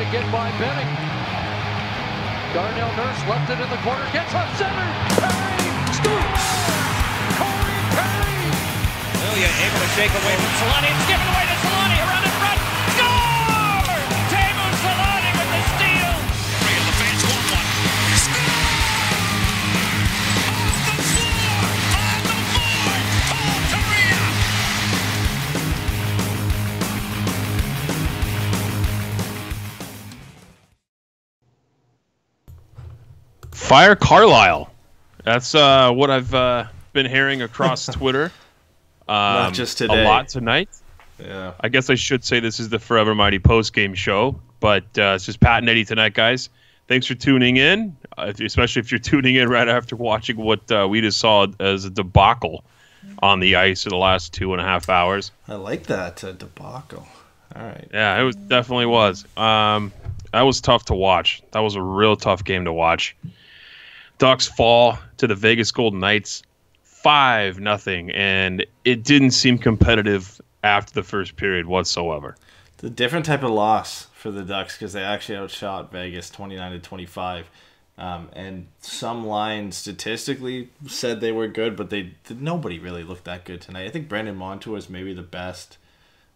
again by Benning. Darnell Nurse left it in the corner, gets up center. Perry scores! Corey Perry! Ilya able to shake away from Solani. It's given away to Solani around in front. Score! Teemu Solani with the steal. And the fans want one. Score! Off the floor! On the board! Paul Kournianos! Fire Carlisle. That's what I've been hearing across Twitter. Not just today. A lot tonight. Yeah. I guess I should say this is the Forever Mighty post-game show, but it's just Pat and Eddie tonight, guys. Thanks for tuning in, especially if you're tuning in right after watching what we just saw as a debacle on the ice in the last 2.5 hours. I like that debacle. All right. Yeah, it definitely was. That was tough to watch. That was a real tough game to watch. Ducks fall to the Vegas Golden Knights 5-0, and it didn't seem competitive after the first period whatsoever. It's a different type of loss for the Ducks because they actually outshot Vegas 29-25. And some lines statistically said they were good, but nobody really looked that good tonight. I think Brandon Montour is maybe the best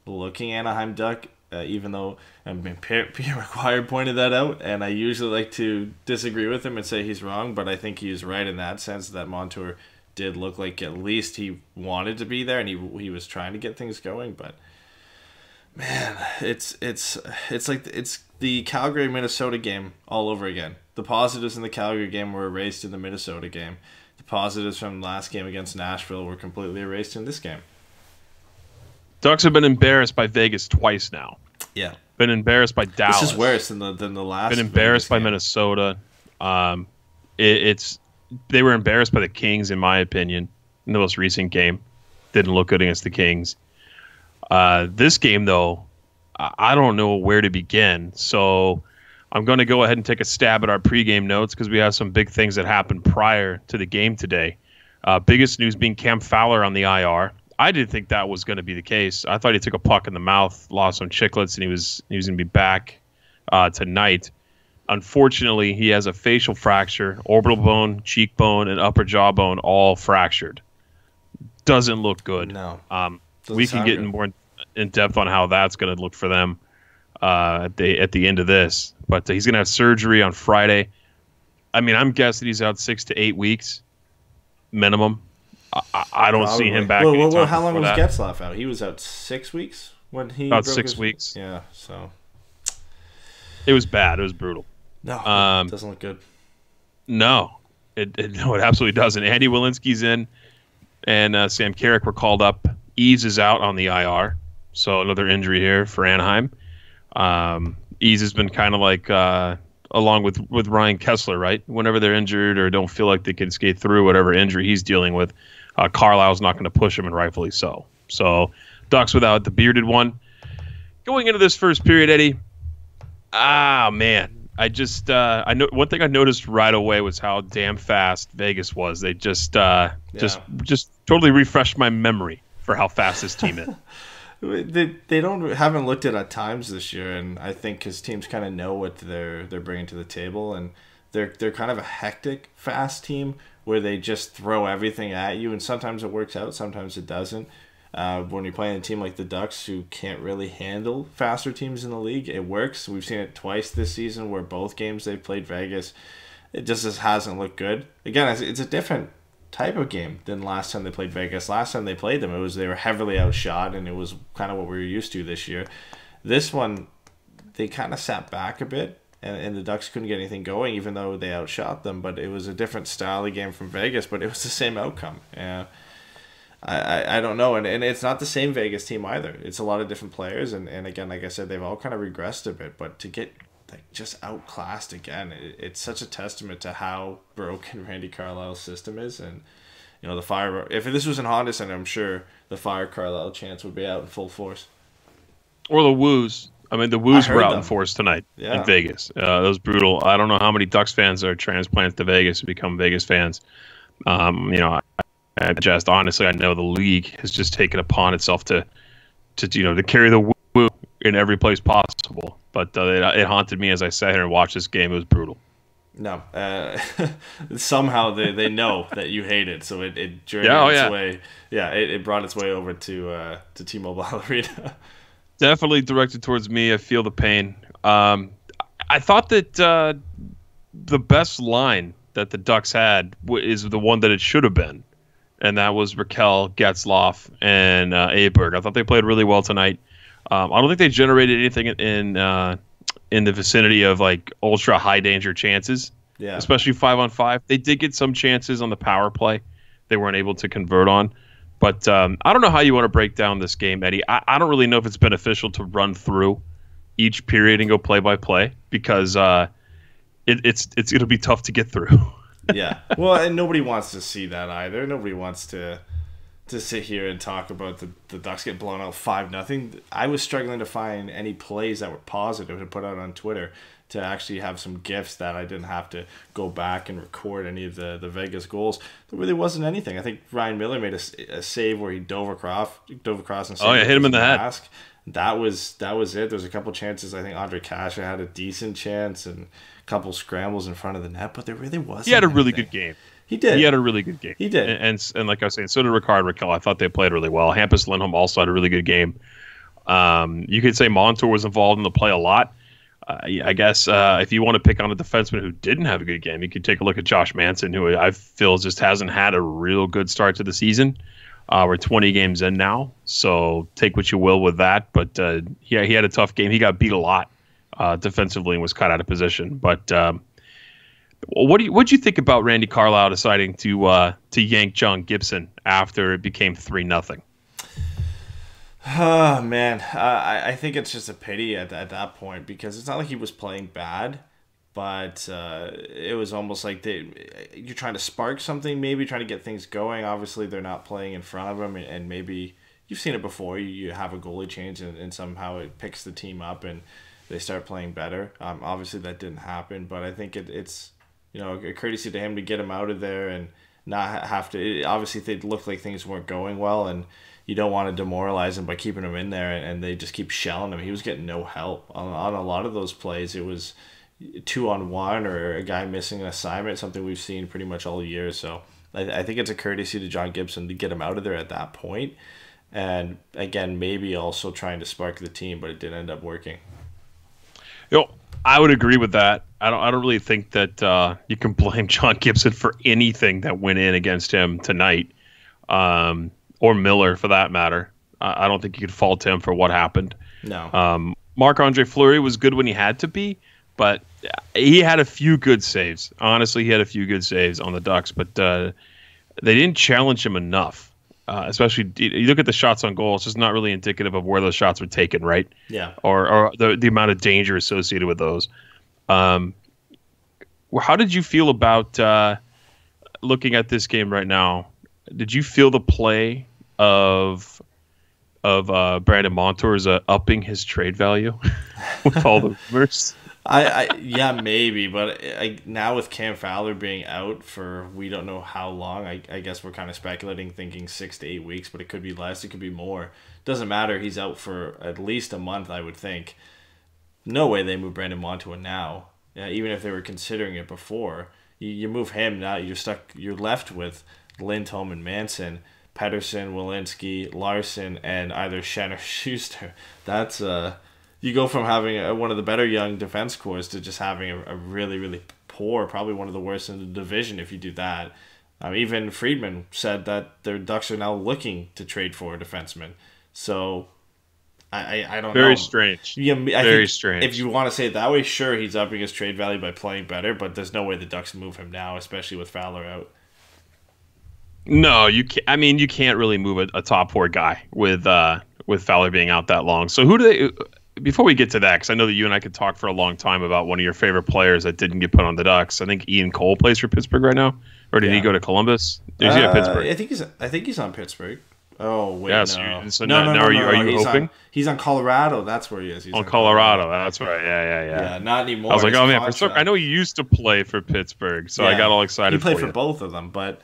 looking Anaheim Duck. Even though Pierre McGuire pointed that out, and I usually like to disagree with him and say he's wrong, but I think he's right in that sense that Montour did look like at least he wanted to be there and he was trying to get things going. But man, it's like it's the Calgary-Minnesota game all over again. The positives in the Calgary game were erased in the Minnesota game. The positives from last game against Nashville were completely erased in this game. Ducks have been embarrassed by Vegas twice now. Yeah. Been embarrassed by Dallas. This is worse than the last. Been embarrassed by Minnesota. They were embarrassed by the Kings, in my opinion, in the most recent game. Didn't look good against the Kings. This game, though, I don't know where to begin. So I'm going to go ahead and take a stab at our pregame notes because we have some big things that happened prior to the game today. Biggest news being Cam Fowler on the IR. I didn't think that was going to be the case. I thought he took a puck in the mouth, lost some chiclets, and he was going to be back tonight. Unfortunately, he has a facial fracture, orbital bone, cheekbone, and upper jawbone all fractured. Doesn't look good. No. We can get more in depth on how that's going to look for them at the end of this. But he's going to have surgery on Friday. I mean, I'm guessing he's out 6 to 8 weeks minimum. I don't see him back. Well, how long was Getzlaf out? He was out 6 weeks when he about broke 6 his... weeks. Yeah, so it was bad. It was brutal. No, it doesn't look good. No, it absolutely doesn't. Andy Welinski's in, and Sam Carrick were called up. Eaves is out on the IR, so another injury here for Anaheim. Eaves has been kind of like along with Ryan Kessler, right? Whenever they're injured or don't feel like they can skate through whatever injury he's dealing with, Carlisle's not going to push him, and rightfully so. So Ducks without the bearded one. Going into this first period, Eddie, man. I know one thing I noticed right away was how damn fast Vegas was. They just totally refreshed my memory for how fast this team is. They haven't looked at times this year, and I think because teams kind of know what they're bringing to the table, and they're kind of a hectic, fast team where they just throw everything at you, and sometimes it works out, sometimes it doesn't. When you're playing a team like the Ducks who can't really handle faster teams in the league, it works. We've seen it twice this season where both games they've played Vegas, it just hasn't looked good. Again, it's a different type of game than last time they played Vegas. Last time they played them, they were heavily outshot, and it was kind of what we were used to this year. This one, they kind of sat back a bit, and the Ducks couldn't get anything going, even though they outshot them. But it was a different style of game from Vegas, but it was the same outcome. Yeah. I don't know, and it's not the same Vegas team either. It's a lot of different players, and again, like I said, they've all kind of regressed a bit, but to get just outclassed again, it's such a testament to how broken Randy Carlisle's system is. And the Fire, if this was in Honda Center, I'm sure the Fire Carlisle chance would be out in full force. Or the Woos. I mean, the Woos were out in force tonight in Vegas. That was brutal. I don't know how many Ducks fans are transplanted to Vegas and become Vegas fans. I honestly, I know the league has just taken upon itself to carry the Woo in every place possible. But it haunted me as I sat here and watched this game. It was brutal. No, somehow they know that you hate it, so it journeyed its way. Yeah, it brought its way over to T-Mobile Arena. Definitely directed towards me. I feel the pain. I thought that the best line that the Ducks had is the one that it should have been, and that was Raquel, Getzlaf, and Aberg. I thought they played really well tonight. I don't think they generated anything in the vicinity of like ultra high danger chances, especially 5-on-5. They did get some chances on the power play they weren't able to convert on. But I don't know how you want to break down this game, Eddie. I don't really know if it's beneficial to run through each period and go play by play because it'll be tough to get through. Yeah. Well, and nobody wants to see that either. Nobody wants to sit here and talk about the Ducks get blown out 5-0. I was struggling to find any plays that were positive to put out on Twitter to actually have some GIFs that I didn't have to go back and record any of the Vegas goals. There really wasn't anything. I think Ryan Miller made a save where he dove across and hit him in the head. That was it. There's a couple chances. I think Andre Kasha had a decent chance and a couple scrambles in front of the net, but there really wasn't. He had a really good game. He did. He had a really good game. He did. And like I was saying, so did Ricard Raquel. I thought they played really well. Hampus Lindholm also had a really good game. You could say Montour was involved in the play a lot. I guess if you want to pick on a defenseman who didn't have a good game, you could take a look at Josh Manson, who I feel just hasn't had a real good start to the season. We're 20 games in now, so take what you will with that. But he had a tough game. He got beat a lot defensively and was cut out of position. But what'd you think about Randy Carlyle deciding to yank John Gibson after it became 3-0? Oh, man. I think it's just a pity at that point because it's not like he was playing bad, but it was almost like you're trying to spark something, maybe trying to get things going. Obviously, they're not playing in front of him, and maybe you've seen it before. You have a goalie change, and somehow it picks the team up, and they start playing better. Obviously, that didn't happen, but I think it's a courtesy to him to get him out of there and not have to. Obviously, it looked like things weren't going well, and you don't want to demoralize him by keeping him in there, and they just keep shelling him. He was getting no help on a lot of those plays. It was 2-on-1 or a guy missing an assignment, something we've seen pretty much all year. So I think it's a courtesy to John Gibson to get him out of there at that point. And again, maybe also trying to spark the team, but it didn't end up working. I would agree with that. I don't really think that you can blame John Gibson for anything that went in against him tonight, or Miller for that matter. I don't think you could fault him for what happened. No. Marc-Andre Fleury was good when he had to be, but he had a few good saves. Honestly, he had a few good saves on the Ducks, but they didn't challenge him enough. Especially, you look at the shots on goal; it's just not really indicative of where those shots were taken, right? Yeah. Or the amount of danger associated with those. How did you feel about looking at this game right now? Did you feel the play of Brandon Montour is upping his trade value with all the rumors? Yeah, maybe, but now with Cam Fowler being out for we don't know how long, I guess we're kind of speculating, thinking 6 to 8 weeks, but it could be less, it could be more. Doesn't matter. He's out for at least a month, I would think. No way they move Brandon Montour now, even if they were considering it before. You move him now, you're left with Lindholm and Manson, Pettersson, Walensky, Larson, and either Shen or Schuster. That's you go from having one of the better young defense cores to just having a really, really poor, probably one of the worst in the division if you do that. Even Friedman said that their Ducks are now looking to trade for a defenseman. So I don't know. Very strange. Yeah, Very strange. If you want to say it that way, sure, he's upping his trade value by playing better, but there's no way the Ducks move him now, especially with Fowler out. No, you can't. I mean, you can't really move a top four guy with Fowler being out that long. So who do they? Before we get to that, because I know that you and I could talk for a long time about one of your favorite players that didn't get put on the Ducks. I think Ian Cole plays for Pittsburgh right now, or did he go to Columbus? Is he at Pittsburgh? I think he's on Pittsburgh. Oh wait, no. So no. Are you hoping? He's on Colorado. That's where he is. He's on Colorado. That's right. Yeah. Not anymore. I was like, oh man, I know he used to play for Pittsburgh, so I got all excited. He played for both of them, but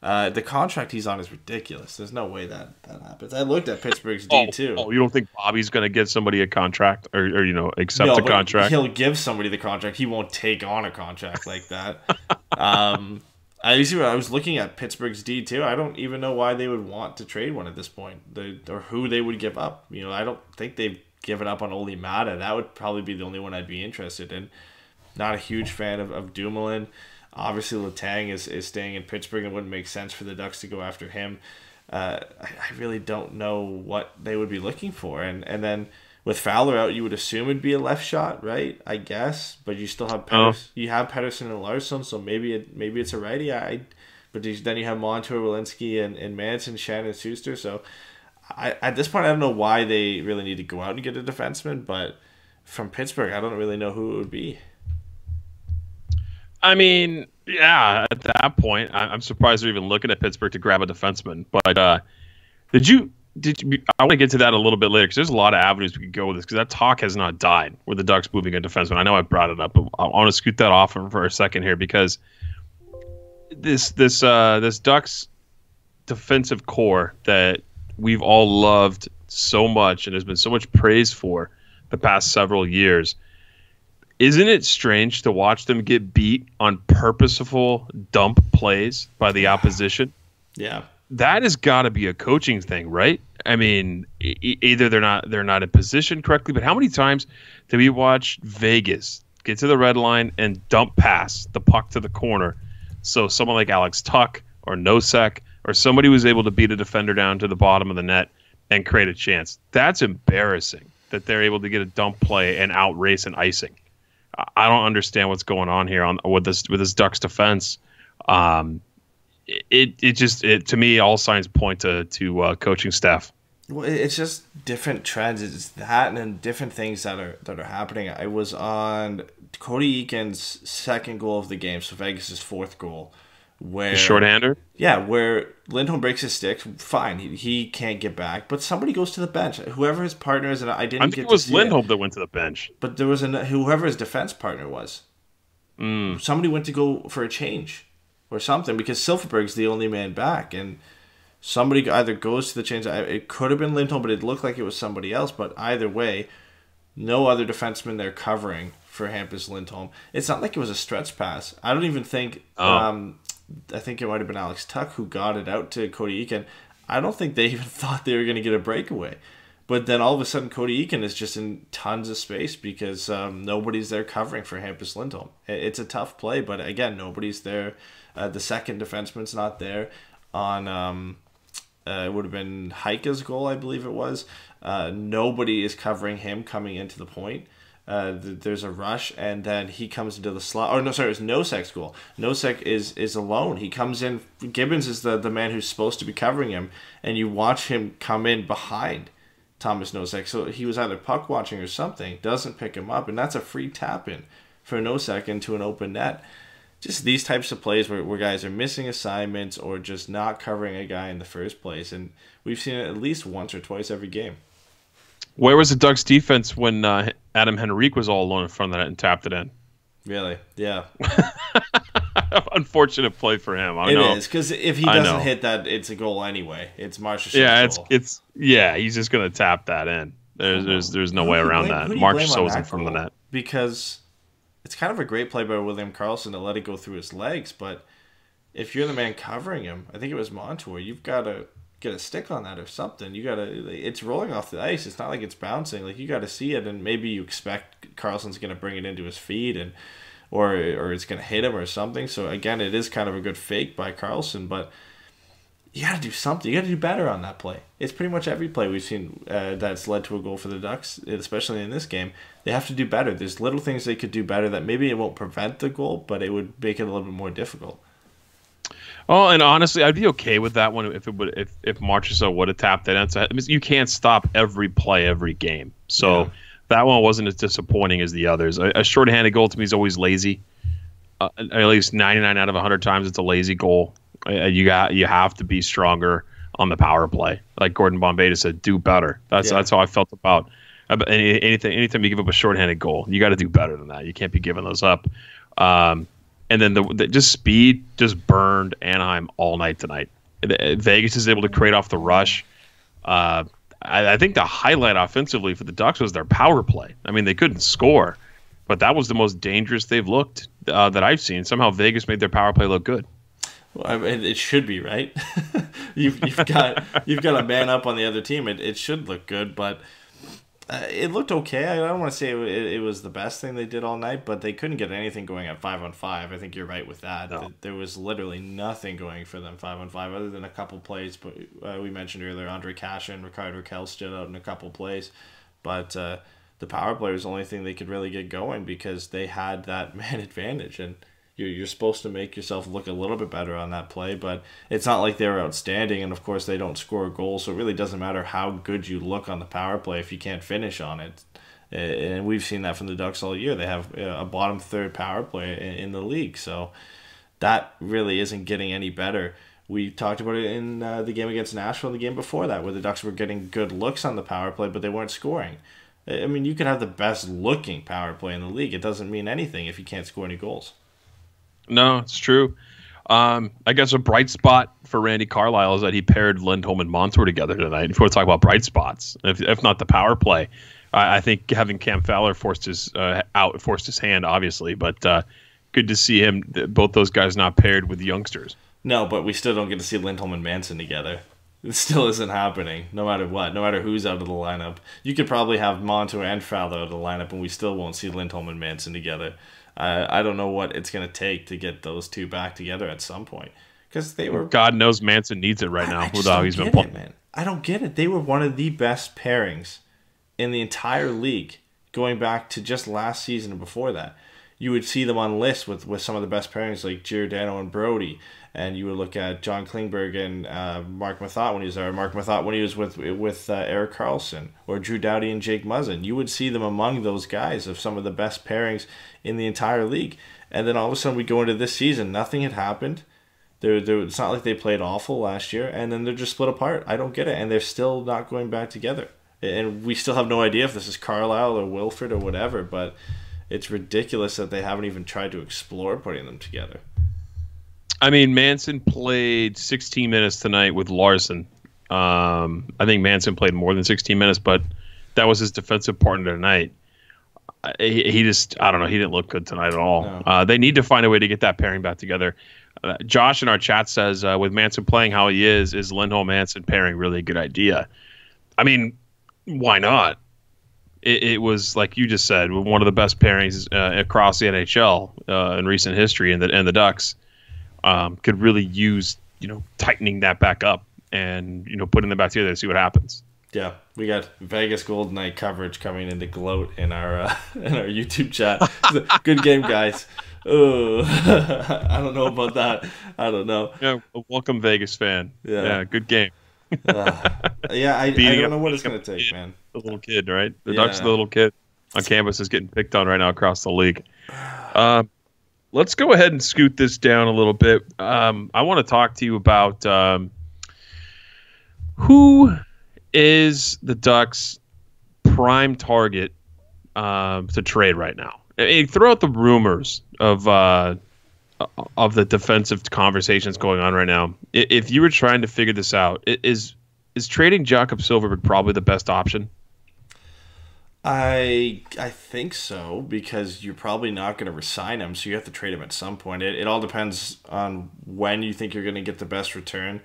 The contract he's on is ridiculous. There's no way that happens. I looked at Pittsburgh's D too. Oh, you don't think Bobby's going to get somebody a contract or accept No, a but contract? he'll give somebody the contract. He won't take on a contract like that. I was looking at Pittsburgh's D too. I don't even know why they would want to trade one at this point, or who they would give up. I don't think they've given up on Oli Mata. That would probably be the only one I'd be interested in. Not a huge fan of Dumoulin. Obviously, Letang is staying in Pittsburgh. It wouldn't make sense for the Ducks to go after him. I really don't know what they would be looking for. And then with Fowler out, you would assume it'd be a left shot, right? I guess, but you still have you have Pettersson and Larsson, so maybe it's a righty. But then you have Montour, Walensky, and Manson, Shannon, Schuster. So at this point, I don't know why they really need to go out and get a defenseman. But from Pittsburgh, I don't really know who it would be. I mean, yeah, at that point, I'm surprised they're even looking at Pittsburgh to grab a defenseman. But did you? I want to get to that a little bit later because there's a lot of avenues we could go with this because that talk has not died with the Ducks moving a defenseman. I know I brought it up, but I want to scoot that off for a second here because this Ducks defensive core that we've all loved so much and there's been so much praise for the past several years. Isn't it strange to watch them get beat on purposeful dump plays by the opposition? Yeah. That has got to be a coaching thing, right? I mean, either they're not in position correctly, but how many times did we watch Vegas get to the red line and dump pass the puck to the corner so someone like Alex Tuck or Nosek or somebody was able to beat a defender down to the bottom of the net and create a chance? That's embarrassing that they're able to get a dump play and outrace an icing. I don't understand what's going on here with this Ducks defense. It to me all signs point to coaching staff. Well, it's just different trends. It's that and then different things that are happening. I was on Cody Eakin's second goal of the game, so Vegas' fourth goal, where shorthander. Yeah, where Lindholm breaks his stick. Fine, he can't get back, but somebody goes to the bench. Whoever his partner is, and I think it was Lindholm that went to the bench, but there was whoever his defense partner was. Somebody went to go for a change or something because Silfverberg's the only man back, and somebody either goes to the change. It could have been Lindholm, but it looked like it was somebody else. But either way, no other defenseman there covering for Hampus Lindholm. It's not like it was a stretch pass. I don't even think. I think it might have been Alex Tuck who got it out to Cody Eakin. I don't think they even thought they were going to get a breakaway. But then all of a sudden, Cody Eakin is just in tons of space because nobody's there covering for Hampus Lindholm. It's a tough play, but again, nobody's there. The second defenseman's not there. On it would have been Heika's goal, I believe it was. Nobody is covering him coming into the point. There's a rush, and then he comes into the slot. Oh, no, sorry, it was Nosek's goal. Nosek is alone. He comes in. Gibbons is the man who's supposed to be covering him, and you watch him come in behind Thomas Nosek. So he was either puck watching or something, doesn't pick him up, and that's a free tap-in for Nosek into an open net. Just these types of plays where guys are missing assignments or just not covering a guy in the first place, and we've seen it at least once or twice every game. Where was the Ducks defense when Adam Henrique was all alone in front of the net and tapped it in? Really? Yeah. Unfortunate play for him. It is, because if he doesn't hit that, it's a goal anyway. It's Marchessault's goal. He's just going to tap that in. There's no way around that. Marchessault was in front of the net. Because it's kind of a great play by William Karlsson to let it go through his legs, but if you're the man covering him, I think it was Montour, you've got to get a stick on that or something. It's rolling off the ice. It's not like it's bouncing. Like, you got to see it, and maybe you expect Karlsson's going to bring it into his feet or it's going to hit him or something. So again, it is kind of a good fake by Karlsson, but you got to do something. You got to do better on that play. It's pretty much every play we've seen that's led to a goal for the Ducks, especially in this game. They have to do better. There's little things they could do better that maybe it won't prevent the goal, but it would make it a little bit more difficult. Oh, and honestly, I'd be okay with that one if Marchessault would have tapped that in. So, I mean, you can't stop every play every game. So that one wasn't as disappointing as the others. A shorthanded goal to me is always lazy. At least 99 out of 100 times, it's a lazy goal. You have to be stronger on the power play. Like Gordon Bombay said, do better. That's how I felt about anytime you give up a shorthanded goal. You got to do better than that. You can't be giving those up. And then the just speed just burned Anaheim all night tonight. Vegas is able to create off the rush. I think the highlight offensively for the Ducks was their power play. I mean, they couldn't score, but that was the most dangerous they've looked that I've seen. Somehow Vegas made their power play look good. Well, I mean, it should be, right? you've got a man up on the other team. It should look good, but it looked okay. I don't want to say it was the best thing they did all night, but they couldn't get anything going at 5-on-5. I think you're right with that. No. There was literally nothing going for them 5-on-5 other than a couple plays. But we mentioned earlier, Andre Kasha and Rickard Rakell stood out in a couple plays. But the power play was the only thing they could really get going because they had that man advantage. And you're supposed to make yourself look a little bit better on that play, but it's not like they were outstanding, and of course they don't score a goal, so it really doesn't matter how good you look on the power play if you can't finish on it. And we've seen that from the Ducks all year. They have a bottom third power play in the league, so that really isn't getting any better. We talked about it in the game against Nashville, the game before that, where the Ducks were getting good looks on the power play, but they weren't scoring. I mean, you could have the best looking power play in the league. It doesn't mean anything if you can't score any goals. No, it's true. I guess a bright spot for Randy Carlyle is that he paired Lindholm and Montour together tonight. If you want to talk about bright spots, if not the power play, I think having Cam Fowler forced his hand, obviously, but good to see him. Both those guys not paired with youngsters. No, but we still don't get to see Lindholm and Manson together. It still isn't happening, no matter what, no matter who's out of the lineup. You could probably have Montour and Fowler out of the lineup, and we still won't see Lindholm and Manson together. I don't know what it's going to take to get those two back together at some point. Because they were. God knows Manson needs it right now with how he's been playing. Man. I don't get it. They were one of the best pairings in the entire league, going back to just last season and before that. You would see them on lists with some of the best pairings like Giordano and Brody, and you would look at John Klingberg and Mark Mathot when he was there, Mark Mathot when he was with Erik Karlsson, or Drew Doughty and Jake Muzzin. You would see them among those guys of some of the best pairings in the entire league. And then all of a sudden we go into this season, nothing had happened. It's not like they played awful last year, and then they're just split apart. I don't get it, and they're still not going back together. And we still have no idea if this is Carlisle or Wilford or whatever, but it's ridiculous that they haven't even tried to explore putting them together. I mean, Manson played 16 minutes tonight with Larson. I think Manson played more than 16 minutes, but that was his defensive partner tonight. He just, I don't know, he didn't look good tonight at all. No. They need to find a way to get that pairing back together. Josh in our chat says, with Manson playing how he is Lindholm-Manson pairing really a good idea? I mean, why not? It was, like you just said, one of the best pairings across the NHL in recent history, and the Ducks could really use, tightening that back up and, putting them back together to see what happens. Yeah, we got Vegas Golden Knight coverage coming into gloat in our YouTube chat. Good game, guys. Oh, I don't know about that. I don't know. Yeah, welcome Vegas fan. Yeah, good game. I don't know what it's going to take, man. The little kid, right? The Ducks, the little kid on campus is getting picked on right now across the league. Let's go ahead and scoot this down a little bit. I want to talk to you about who is the Ducks' prime target to trade right now. I mean, throw out the rumors of the defensive conversations going on right now. If you were trying to figure this out, is trading Jakob Silfverberg probably the best option? I think so, because you're probably not going to re-sign him, so you have to trade him at some point. It all depends on when you think you're going to get the best return.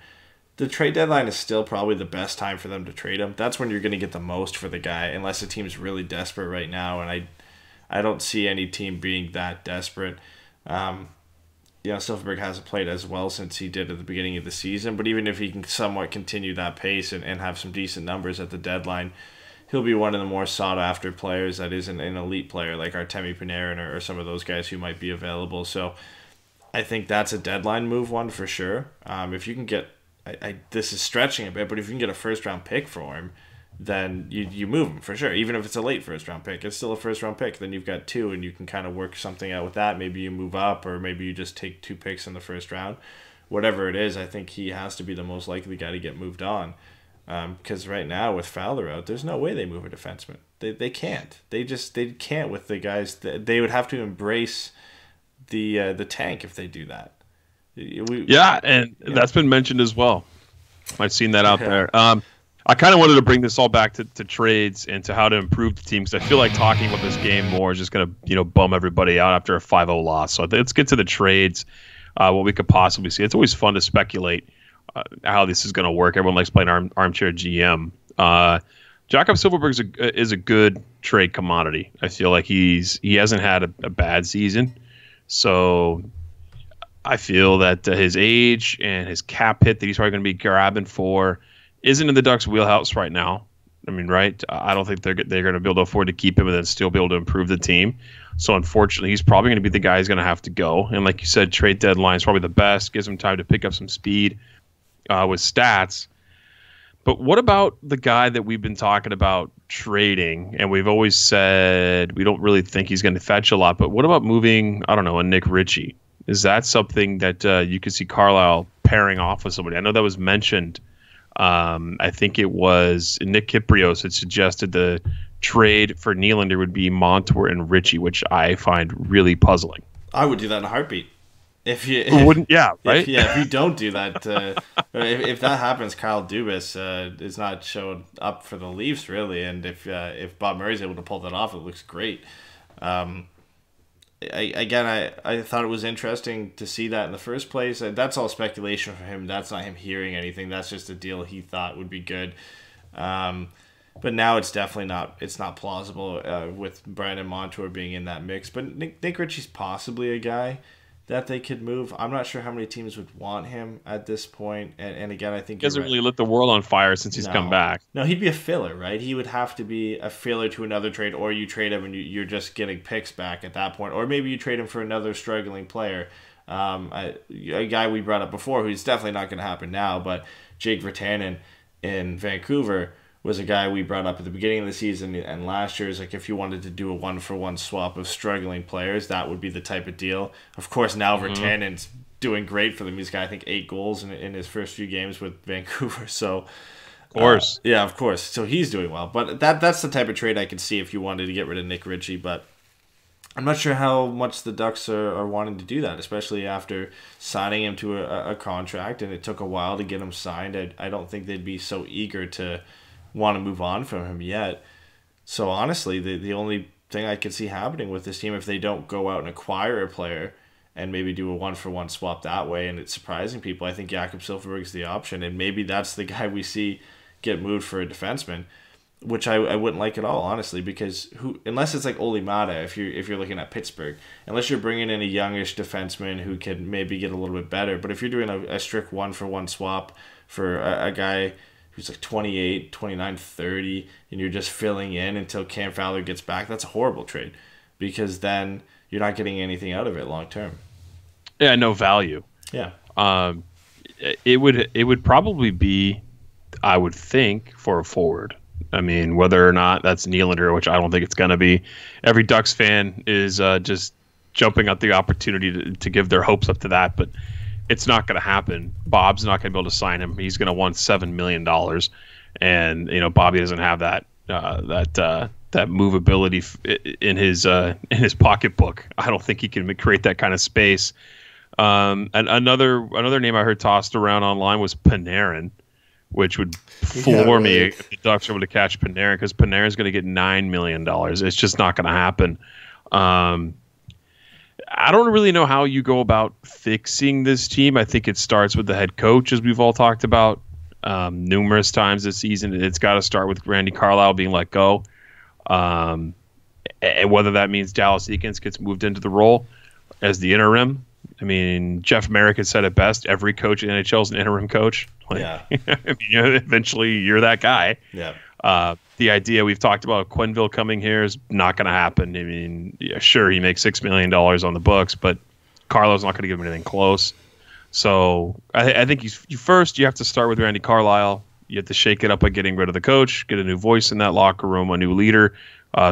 The trade deadline is still probably the best time for them to trade him. That's when you're going to get the most for the guy, unless the team's really desperate right now, and I don't see any team being that desperate. Silfverberg hasn't played as well since he did at the beginning of the season, but even if he can somewhat continue that pace and have some decent numbers at the deadline, he'll be one of the more sought-after players that isn't an elite player like Artemi Panarin or some of those guys who might be available. So I think that's a deadline move one for sure. If you can get, this is stretching a bit, but if you can get a first-round pick for him, then you move him for sure. Even if it's a late first-round pick, it's still a first-round pick. Then you've got two, and you can kind of work something out with that. Maybe you move up, or maybe you just take 2 picks in the first round. Whatever it is, I think he has to be the most likely guy to get moved on. Because right now with Fowler out, there's no way they move a defenseman. They can't. They can't with the guys. They would have to embrace the tank if they do that. That's been mentioned as well. I've seen that out there. I kind of wanted to bring this all back to trades and to how to improve the team, because I feel like talking about this game more is just going to bum everybody out after a 5-0 loss. So let's get to the trades, what we could possibly see. It's always fun to speculate how this is going to work. Everyone likes playing armchair GM. Jakob Silfverberg is a good trade commodity. I feel like he hasn't had a bad season, so I feel that his age and his cap hit that he's probably going to be grabbing for isn't in the Ducks' wheelhouse right now. I mean, right? I don't think they're going to be able to afford to keep him and then still be able to improve the team. So unfortunately, he's probably going to be the guy who's going to have to go. And like you said, trade deadline is probably the best. Gives him time to pick up some speed with stats. But what about the guy that we've been talking about trading, and we've always said we don't really think he's going to fetch a lot, but what about moving, I don't know, a Nick Ritchie? Is that something that you could see Carlisle pairing off with somebody? I know that was mentioned. I think it was Nick Kyprios had suggested the trade for Nylander would be Montour and Ritchie, which I find really puzzling. I would do that in a heartbeat. If you don't do that, if that happens, Kyle Dubas is not showing up for the Leafs really, and if Bob Murray's able to pull that off, it looks great. I thought it was interesting to see that in the first place. That's all speculation for him. That's not him hearing anything. That's just a deal he thought would be good. But now it's definitely not. It's not plausible with Brandon Montour being in that mix. But Nick Ritchie's possibly a guy that they could move. I'm not sure how many teams would want him at this point. And again, I think he hasn't really lit the world on fire since he's come back. No, he'd be a filler, right? He would have to be a filler to another trade, or you trade him and you're just getting picks back at that point. Or maybe you trade him for another struggling player. A guy we brought up before, who's definitely not going to happen now, but Jake Virtanen in Vancouver was a guy we brought up at the beginning of the season and last year. Is like, if you wanted to do a 1-for-1 swap of struggling players, that would be the type of deal. Of course, now Virtanen's doing great for them. He's got, I think, 8 goals in his first few games with Vancouver. So, of course. Of course. So he's doing well. But that's the type of trade I could see if you wanted to get rid of Nick Ritchie. But I'm not sure how much the Ducks are wanting to do that, especially after signing him to a contract, and it took a while to get him signed. I don't think they'd be so eager to want to move on from him yet. So honestly, the only thing I could see happening with this team, if they don't go out and acquire a player and maybe do a 1-for-1 swap that way, and it's surprising people, I think Jakob Silfverberg's the option, and maybe that's the guy we see get moved for a defenseman, which I wouldn't like at all, honestly, because unless it's like Olli Maatta, if you're looking at Pittsburgh, unless you're bringing in a youngish defenseman who can maybe get a little bit better, but if you're doing a strict 1-for-1 swap for a guy who's like 28, 29, 30, and you're just filling in until Cam Fowler gets back, that's a horrible trade, because then you're not getting anything out of it long term. Yeah, no value. Yeah. It would probably be, I would think, for a forward. I mean, whether or not that's Nylander, which I don't think it's going to be. Every Ducks fan is just jumping at the opportunity to give their hopes up to that, but it's not going to happen. Bob's not going to be able to sign him. He's going to want $7 million, and Bobby doesn't have that movability in his pocketbook. I don't think he can create that kind of space. And another name I heard tossed around online was Panarin, which would floor me if the Ducks are able to catch Panarin, because Panarin's going to get $9 million. It's just not going to happen. I don't really know how you go about fixing this team. I think it starts with the head coach, as we've all talked about numerous times this season. It's got to start with Randy Carlisle being let go. And whether that means Dallas Eakins gets moved into the role as the interim. I mean, Jeff Merrick has said it best. Every coach in the NHL is an interim coach. Eventually you're that guy. Yeah. The idea we've talked about Quenneville coming here is not going to happen. I mean, sure, he makes $6 million on the books, but Carlo's not going to give him anything close. So I think you have to start with Randy Carlisle. You have to shake it up by getting rid of the coach, get a new voice in that locker room, a new leader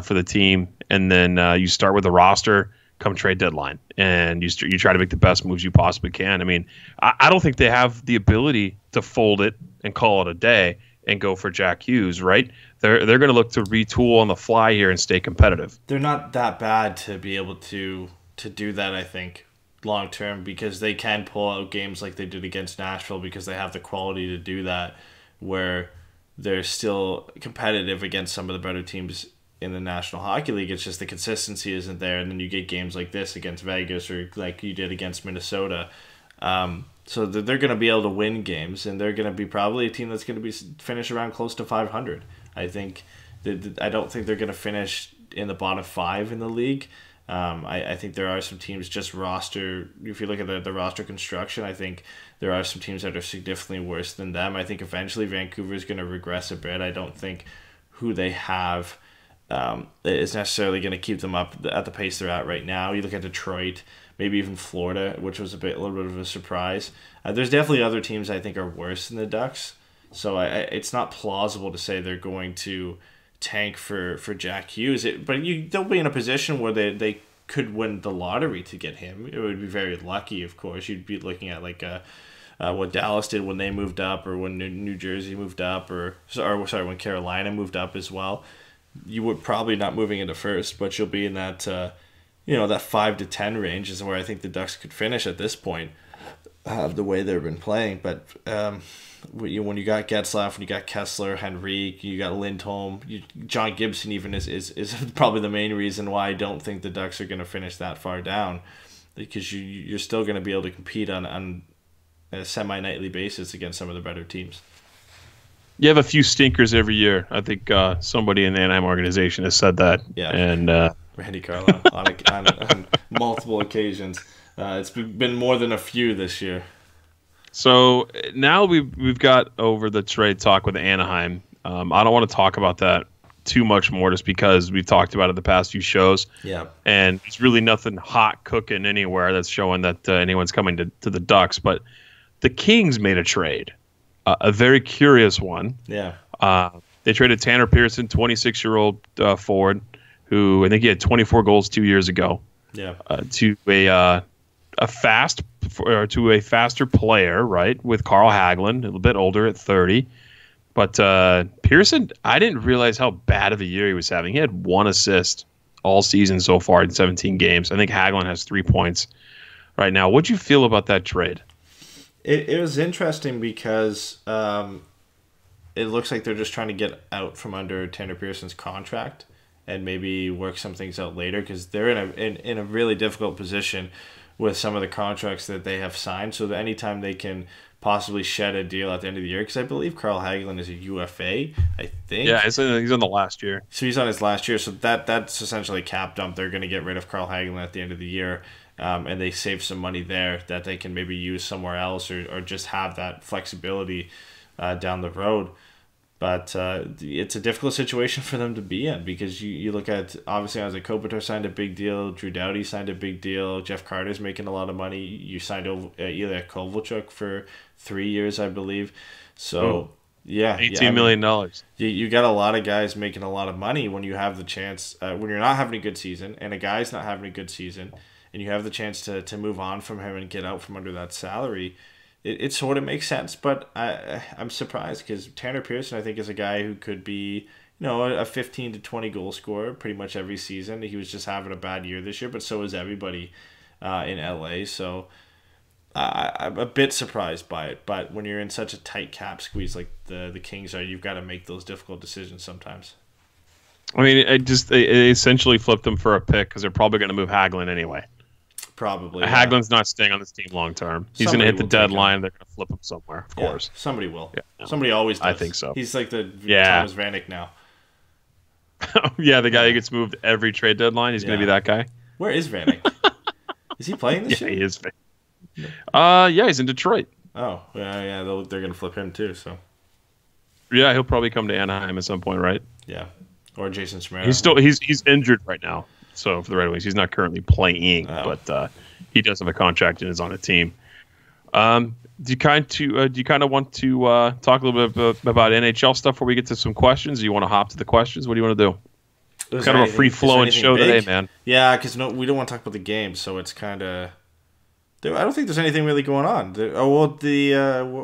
for the team, and then you start with the roster come trade deadline, and you try to make the best moves you possibly can. I mean, I don't think they have the ability to fold it and call it a day and go for Jack Hughes, right? They're going to look to retool on the fly here and stay competitive. They're not that bad to be able to to do that, I think, long term, because they can pull out games like they did against Nashville because they have the quality to do that, where they're still competitive against some of the better teams in the National Hockey League. It's just the consistency isn't there, and then you get games like this against Vegas or like you did against Minnesota. So they're going to be able to win games, and they're going to be probably a team that's going to be finish around close to 500. I think. I don't think they're going to finish in the bottom 5 in the league. I think there are some teams just roster. If you look at the roster construction, I think there are some teams that are significantly worse than them. I think eventually Vancouver is going to regress a bit. I don't think who they have is necessarily going to keep them up at the pace they're at right now. You look at Detroit, maybe even Florida, which was a little bit of a surprise. There's definitely other teams I think are worse than the Ducks. So it's not plausible to say they're going to tank for Jack Hughes, but they'll be in a position where they could win the lottery to get him. It would be very lucky, of course. You'd be looking at like what Dallas did when they moved up, or when New Jersey moved up, or when Carolina moved up as well. You would probably not moving into first, but you'll be in that that 5 to 10 range is where I think the Ducks could finish at this point, the way they've been playing. But when you got Getzlaf, when you got Kessler, Henrique, you got Lindholm, John Gibson even is probably the main reason why I don't think the Ducks are going to finish that far down, because you're still going to be able to compete on a semi-nightly basis against some of the better teams. You have a few stinkers every year. I think somebody in the Anaheim organization has said that. Yeah. And Randy Carlo on multiple occasions. It's been more than a few this year. So now we've got over the trade talk with Anaheim. I don't want to talk about that too much more, just because we've talked about it the past few shows. Yeah. And it's really nothing hot cooking anywhere that's showing that anyone's coming to the Ducks. But the Kings made a trade, a very curious one. Yeah. They traded Tanner Pearson, 26-year-old forward, who I think he had 24 goals 2 years ago. Yeah. To a faster player, right, with Carl Hagelin, a little bit older at 30. But Pearson, I didn't realize how bad of a year he was having. He had 1 assist all season so far in 17 games. I think Hagelin has 3 points right now. What'd you feel about that trade? It was interesting because it looks like they're just trying to get out from under Tanner Pearson's contract and maybe work some things out later, because they're in a really difficult position with some of the contracts that they have signed. So that anytime they can possibly shed a deal at the end of the year, because I believe Carl Hagelin is a UFA, I think. Yeah, he's on the last year. So he's on his last year. So that's essentially a cap dump. They're going to get rid of Carl Hagelin at the end of the year, and they save some money there that they can maybe use somewhere else, or just have that flexibility down the road. But it's a difficult situation for them to be in, because you look at, obviously, Isaac Kopitar signed a big deal, Drew Doughty signed a big deal, Jeff Carter's making a lot of money. You signed Ilya Kovalchuk for 3 years, I believe. So, yeah. $18 million. You got a lot of guys making a lot of money when you have the chance, when you're not having a good season, and a guy's not having a good season, and you have the chance to move on from him and get out from under that salary. It sort of makes sense, but I'm surprised, because Tanner Pearson, I think, is a guy who could be, a 15 to 20 goal scorer pretty much every season. He was just having a bad year this year, but so is everybody in LA. So I'm a bit surprised by it. But when you're in such a tight cap squeeze like the Kings are, you've got to make those difficult decisions sometimes. I mean, they essentially flipped them for a pick, because they're probably going to move Hagelin anyway. Probably. Hagelin's not staying on this team long term. He's going to hit the deadline. They're going to flip him somewhere, of course. Somebody will. Yeah. Somebody always does. I think so. He's like the Thomas Vanek now. Yeah, the guy who gets moved every trade deadline. He's going to be that guy. Where is Vanek? Is he playing this year? Yeah, he is. Yeah, he's in Detroit. Oh, yeah. They're going to flip him too. So. Yeah, he'll probably come to Anaheim at some point, right? Yeah, or Jason Schmer. He's injured right now. So for the Red Wings, he's not currently playing, but he does have a contract and is on a team. Do you kind of want to talk a little bit about NHL stuff before we get to some questions? Do you want to hop to the questions? What do you want to do? Kind of a free flowing show today, man. Yeah, because we don't want to talk about the game, so it's kind of. I don't think there's anything really going on. What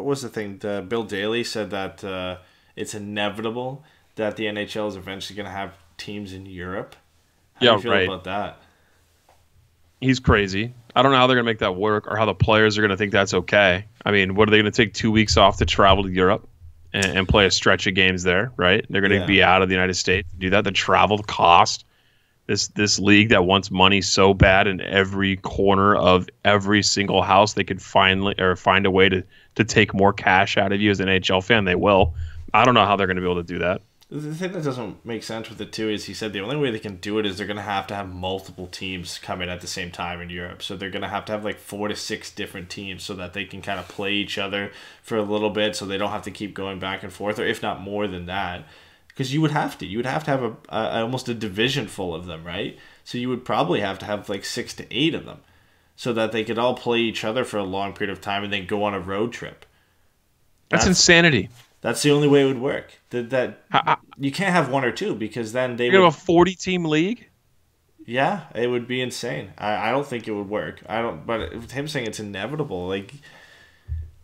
was the thing? Bill Daly said that it's inevitable that the NHL is eventually going to have teams in Europe. How do you feel about that? He's crazy. I don't know how they're going to make that work or how the players are going to think that's okay. I mean, what are they going to take 2 weeks off to travel to Europe and play a stretch of games there, right? They're going to be out of the United States to do that. The travel cost. This league that wants money so bad in every corner of every single house they could find a way to take more cash out of you as an NHL fan, they will. I don't know how they're going to be able to do that. The thing that doesn't make sense with it, too, is he said the only way they can do it is they're going to have multiple teams come in at the same time in Europe. So they're going to have like 4 to 6 different teams so that they can kind of play each other for a little bit so they don't have to keep going back and forth, or if not more than that. Because you would have to. You would have to have almost a division full of them, right? So you would probably have to have like 6 to 8 of them so that they could all play each other for a long period of time and then go on a road trip. That's insanity. That's the only way it would work. You can't have 1 or 2 because then they would have a 40-team league. Yeah, it would be insane. I don't think it would work. But with him saying it's inevitable, like,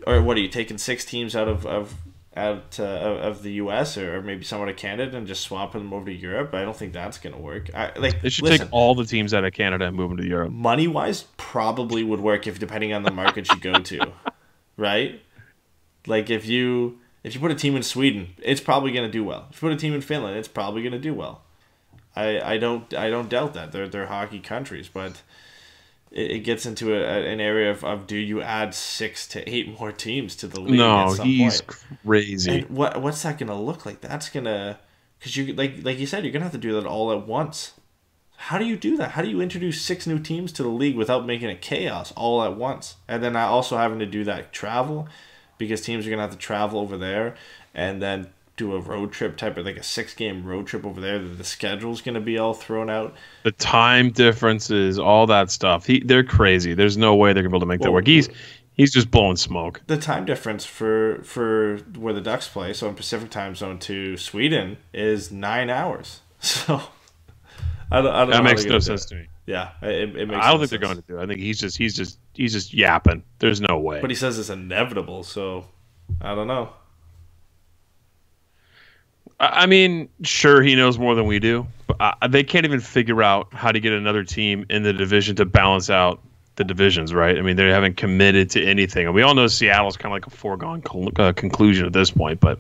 or what are you taking 6 teams out of the U.S. or maybe some out of Canada and just swapping them over to Europe? I don't think that's gonna work. They should take all the teams out of Canada and move them to Europe. Money wise, probably would work if depending on the market you go to, right? Like if you put a team in Sweden, it's probably going to do well. If you put a team in Finland, it's probably going to do well. I don't doubt that. They're hockey countries, but it gets into an area of do you add 6 to 8 more teams to the league? No, at some he's point? crazy. And what's that going to look like? That's going to, because you like you said, you're going to have to do that all at once. How do you do that? How do you introduce 6 new teams to the league without making it chaos all at once? And then also having to do that travel. Because teams are going to have to travel over there and then do a road trip type of like a 6-game road trip over there. The schedule's going to be all thrown out. The time differences, all that stuff. They're crazy. There's no way they're going to be able to make that work. He's just blowing smoke. The time difference for where the Ducks play, so in Pacific time zone to Sweden, is 9 hours. So I don't that know makes no sense to me. Yeah, it makes. I don't think they're going to do it. I think he's just yapping. There's no way. But he says it's inevitable, so I don't know. I mean, sure, he knows more than we do, but they can't even figure out how to get another team in the division to balance out the divisions, right? I mean, they haven't committed to anything, and we all know Seattle's kind of like a foregone conclusion at this point, but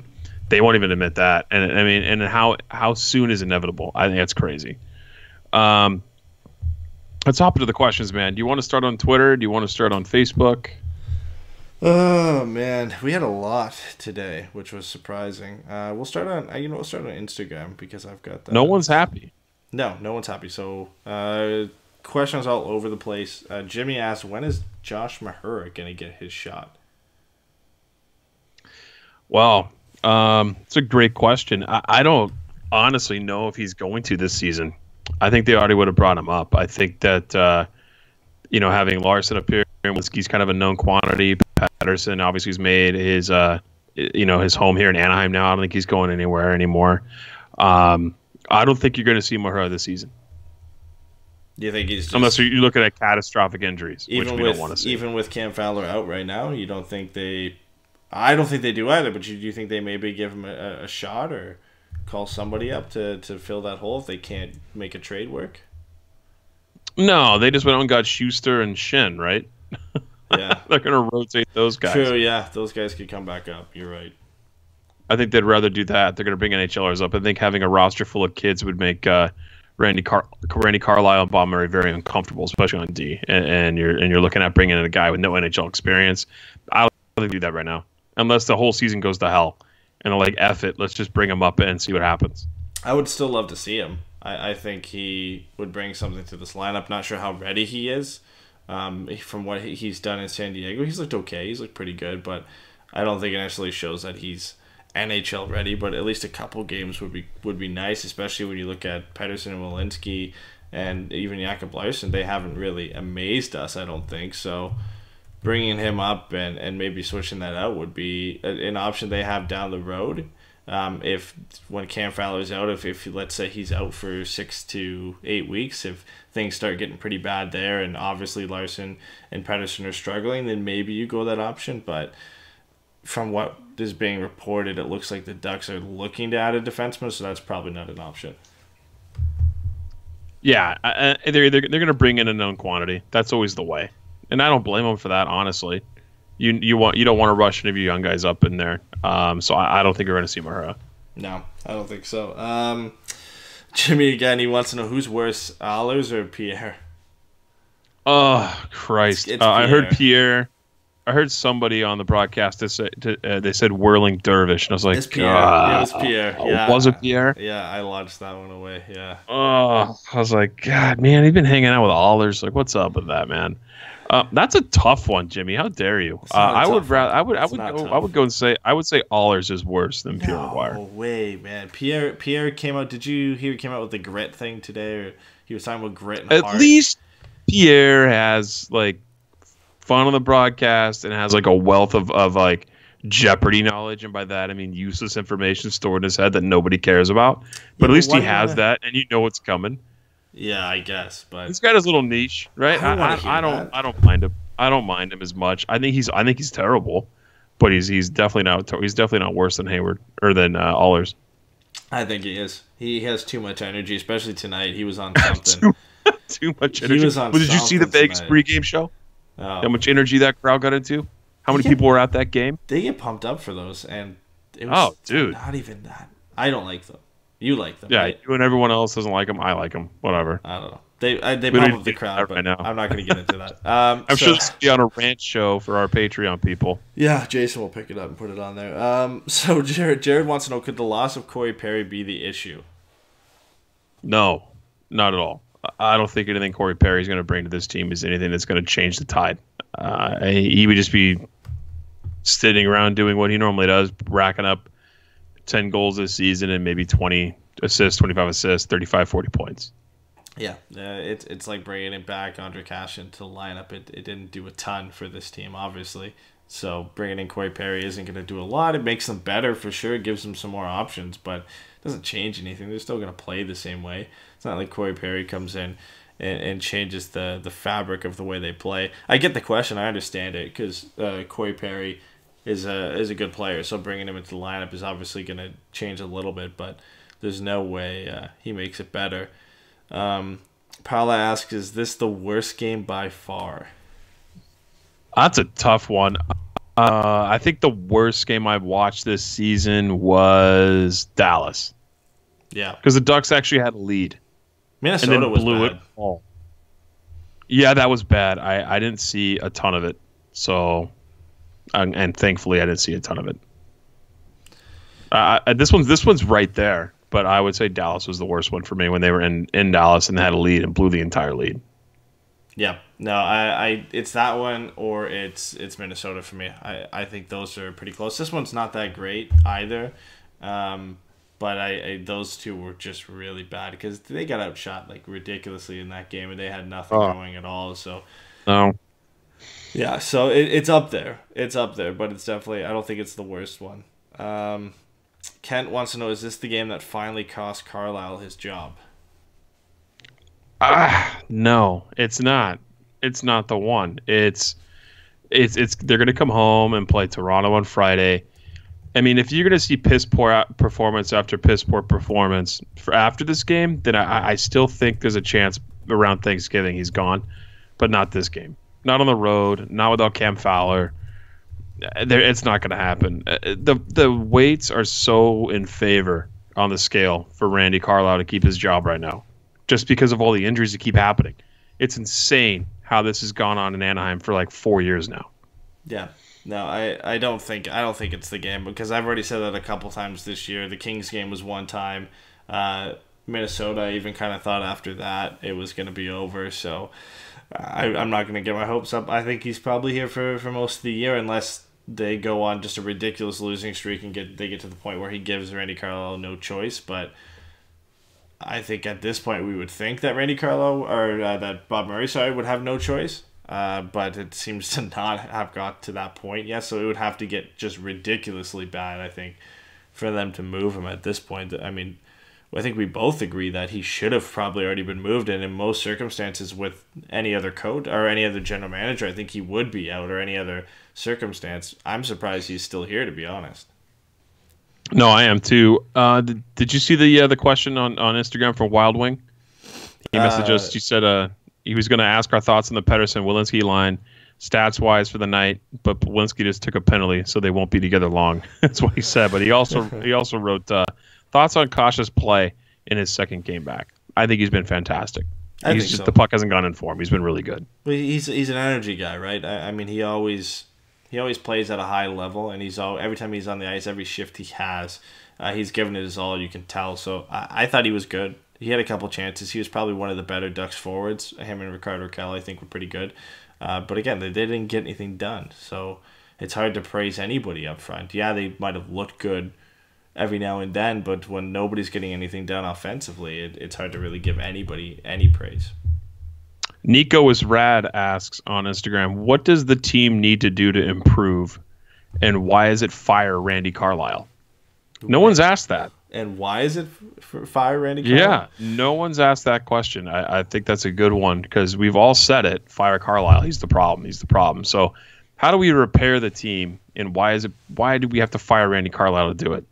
they won't even admit that. And I mean, and how soon is inevitable? I think that's crazy. Let's hop into the questions, man. Do you want to start on Twitter? Do you want to start on Facebook? Oh man, we had a lot today, which was surprising. We'll start on Instagram because I've got that. No one's happy. No one's happy. So questions all over the place. Jimmy asked, when is Josh Mahura going to get his shot? Well, it's a great question. I don't honestly know if he's going to this season. I think they already would have brought him up. I think that, having Larson up here, he's kind of a known quantity. Patterson obviously has made his, his home here in Anaheim now. I don't think he's going anywhere anymore. I don't think you're going to see Mahura this season. Do you think he's just, unless you're looking at catastrophic injuries, which we don't want to see. Even with Cam Fowler out right now, you don't think they... I don't think they do either, but do you think they maybe give him a shot or call somebody up to fill that hole if they can't make a trade work? No, they just went out and got Schuster and Shin, right? Yeah. They're going to rotate those guys. True, yeah. Those guys could come back up. You're right. I think they'd rather do that. They're going to bring NHLers up. I think having a roster full of kids would make Randy Carlyle and Bob Murray very uncomfortable, especially on D. And you're looking at bringing in a guy with no NHL experience. I don't think they do that right now, unless the whole season goes to hell. And they're like, F it, let's just bring him up and see what happens. I would still love to see him. I think he would bring something to this lineup. Not sure how ready he is. From what he's done in San Diego, he's looked okay. He's looked pretty good, but I don't think it necessarily shows that he's NHL ready. But at least a couple games would be nice, especially when you look at Pettersson and Walensky and even Jakob Larsson. They haven't really amazed us, I don't think. So bringing him up and maybe switching that out would be an option they have down the road. If when Cam Fowler's out, if let's say he's out for 6 to 8 weeks, if things start getting pretty bad there, and obviously Larson and Pettersson are struggling, then maybe you go that option. But from what is being reported, it looks like the Ducks are looking to add a defenseman, so that's probably not an option. Yeah, they're going to bring in a known quantity. That's always the way, and I don't blame them for that. Honestly, you don't want to rush any of your young guys up in there. So I don't think we're going to see Mahura. No, I don't think so. Jimmy again. He wants to know who's worse, Allers or Pierre. Oh Christ! It's I heard Pierre. Pierre. I heard somebody on the broadcast they said whirling dervish, and I was like, It's Pierre. God. It was Pierre. Yeah. Was it Pierre? Yeah, I launched that one away. Yeah. Oh, I was like, God, man, he's been hanging out with Allers. Like, what's up with that, man? That's a tough one, Jimmy. How dare you? I would go and say Allers is worse than Pierre McGuire. No way, man. Pierre came out. Did you hear he came out with the grit thing today? Or he was talking about grit and At heart? least Pierre has like fun on the broadcast and has like a wealth of like Jeopardy knowledge, and by that I mean useless information stored in his head that nobody cares about. But at least he has that, and you know what's coming. Yeah, I guess, but He's got his little niche, right? I don't mind him. I don't mind him as much. I think he's terrible, but he's definitely not worse than Hayward or than Allers. I think he is. He has too much energy, especially tonight. He was on something. Too much energy. He was on Did you see the Vegas something pregame show? Oh. How much energy that crowd got into? How many people were at that game? They get pumped up for those, and it was dude. not even that. I don't like them. You like them, Yeah, right? you and everyone else doesn't like them. I like them. Whatever. I don't know. They We pump don't up the do crowd, that but right now. I'm not going to get into that. I'm sure this will be on a rant show for our Patreon people. Yeah, Jason will pick it up and put it on there. So Jared wants to know, could the loss of Corey Perry be the issue? No, not at all. I don't think anything Corey Perry is going to bring to this team is anything that's going to change the tide. He would just be sitting around doing what he normally does, racking up 10 goals this season and maybe 20 assists, 25 assists, 35, 40 points. Yeah, it's like bringing it back Andre Cash into the lineup. It didn't do a ton for this team, obviously. So bringing in Corey Perry isn't going to do a lot. It makes them better for sure. It gives them some more options, but it doesn't change anything. They're still going to play the same way. It's not like Corey Perry comes in and changes the fabric of the way they play. I get the question. I understand it because Corey Perry is a good player. So bringing him into the lineup is obviously going to change a little bit, but there's no way he makes it better. Paula asks, is this the worst game by far? That's a tough one. I think the worst game I've watched this season was Dallas. Yeah. Because the Ducks actually had a lead. Minnesota and then was blew bad. it all. Yeah, that was bad. I didn't see a ton of it. So, and thankfully I didn't see a ton of it. This one's right there. But I would say Dallas was the worst one for me when they were in Dallas and they had a lead and blew the entire lead. Yeah, no, I it's that one or it's Minnesota for me. I think those are pretty close. This one's not that great either, but I those two were just really bad because they got outshot like ridiculously in that game and they had nothing going at all. So No. yeah, so it's up there. It's up there, but it's definitely I don't think it's the worst one. Kent wants to know, is this the game that finally cost Carlisle his job? No, it's not. It's not the one. It's they're going to come home and play Toronto on Friday. I mean, if you're going to see piss poor performance after piss poor performance for after this game, then I still think there's a chance around Thanksgiving he's gone, but not this game. Not on the road, not without Cam Fowler. It's not going to happen. The weights are so in favor on the scale for Randy Carlisle to keep his job right now, just because of all the injuries that keep happening. It's insane how this has gone on in Anaheim for like 4 years now. Yeah, no, I don't think it's the game because I've already said that a couple times this year. The Kings game was one time. Minnesota, I even kind of thought after that it was going to be over. So I'm not going to get my hopes up. I think he's probably here for most of the year unless they go on just a ridiculous losing streak and they get to the point where he gives Randy Carlisle no choice. But I think at this point we would think that Randy Carlisle or that Bob Murray, would have no choice. But it seems to not have got to that point yet. So it would have to get just ridiculously bad, I think, for them to move him at this point. I mean, I think we both agree that he should have probably already been moved, and in most circumstances with any other coach or any other general manager, I think he would be out or any other circumstance. I'm surprised he's still here, to be honest. No, I am too. Did you see the question on Instagram from Wild Wing? He messaged us. He said he was going to ask our thoughts on the Pedersen-Welinski line, stats-wise for the night, but Welinski just took a penalty, so they won't be together long. That's what he said. But he also wrote thoughts on Kasha's play in his second game back. I think he's been fantastic. The puck hasn't gone in for him. He's been really good. Well, he's an energy guy, right? I mean, he always plays at a high level, and every time he's on the ice, every shift he has, he's given it his all. You can tell. So I thought he was good. He had a couple chances. He was probably one of the better Ducks forwards. Him and Rickard Rakell, I think, were pretty good. But again, they didn't get anything done. So it's hard to praise anybody up front. Yeah, they might have looked good every now and then, but when nobody's getting anything done offensively, it's hard to really give anybody any praise. Nico is Rad asks on Instagram, what does the team need to do to improve, and why is it fire Randy Carlyle? No one's asked that. And why is it fire Randy Carlyle? Yeah, no one's asked that question. I think that's a good one because we've all said it. Fire Carlyle. He's the problem. He's the problem. So how do we repair the team, and why do we have to fire Randy Carlyle to do it?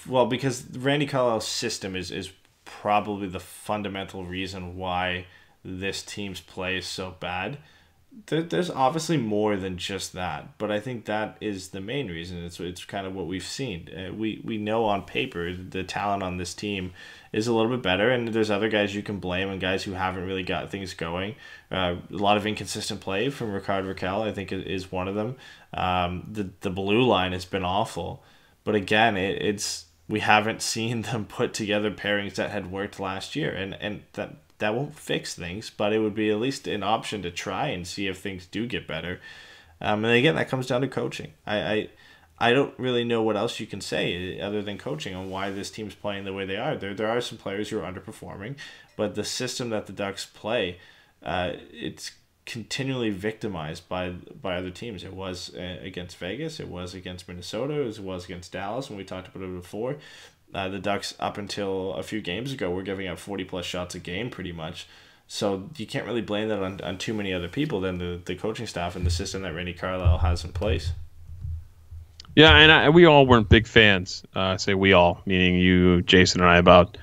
Well, because Randy Carlyle's system is probably the fundamental reason why this team's play is so bad. There's obviously more than just that, but I think that is the main reason. It's kind of what we've seen. We know on paper the talent on this team is a little bit better, and there's other guys you can blame and guys who haven't really got things going. A lot of inconsistent play from Rickard Rakell, I think, is one of them. The blue line has been awful, but again, we haven't seen them put together pairings that had worked last year, and that won't fix things, but it would be at least an option to try and see if things do get better. And again, that comes down to coaching. I don't really know what else you can say other than coaching on why this team's playing the way they are. There are some players who are underperforming, but the system that the Ducks play, it's continually victimized by other teams. It was against Vegas, it was against Minnesota, it was against Dallas when we talked about it before. The Ducks, up until a few games ago, were giving up 40-plus shots a game pretty much. So you can't really blame that on too many other people than the coaching staff and the system that Randy Carlyle has in place. Yeah, and we all weren't big fans, say we all, meaning you, Jason, and I, about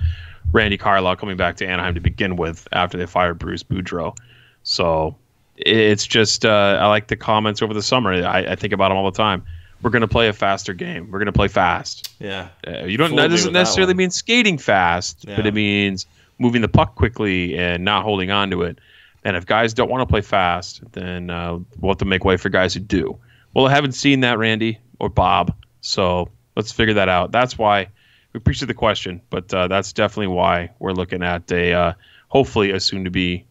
Randy Carlyle coming back to Anaheim to begin with after they fired Bruce Boudreau. So it's just, I like the comments over the summer. I think about them all the time. We're going to play a faster game. We're going to play fast. Yeah. That doesn't necessarily mean skating fast, but it means moving the puck quickly and not holding on to it. And if guys don't want to play fast, then we'll have to make way for guys who do. Well, I haven't seen that, Randy or Bob, so let's figure that out. That's why we appreciate the question, but that's definitely why we're looking at hopefully a soon-to-be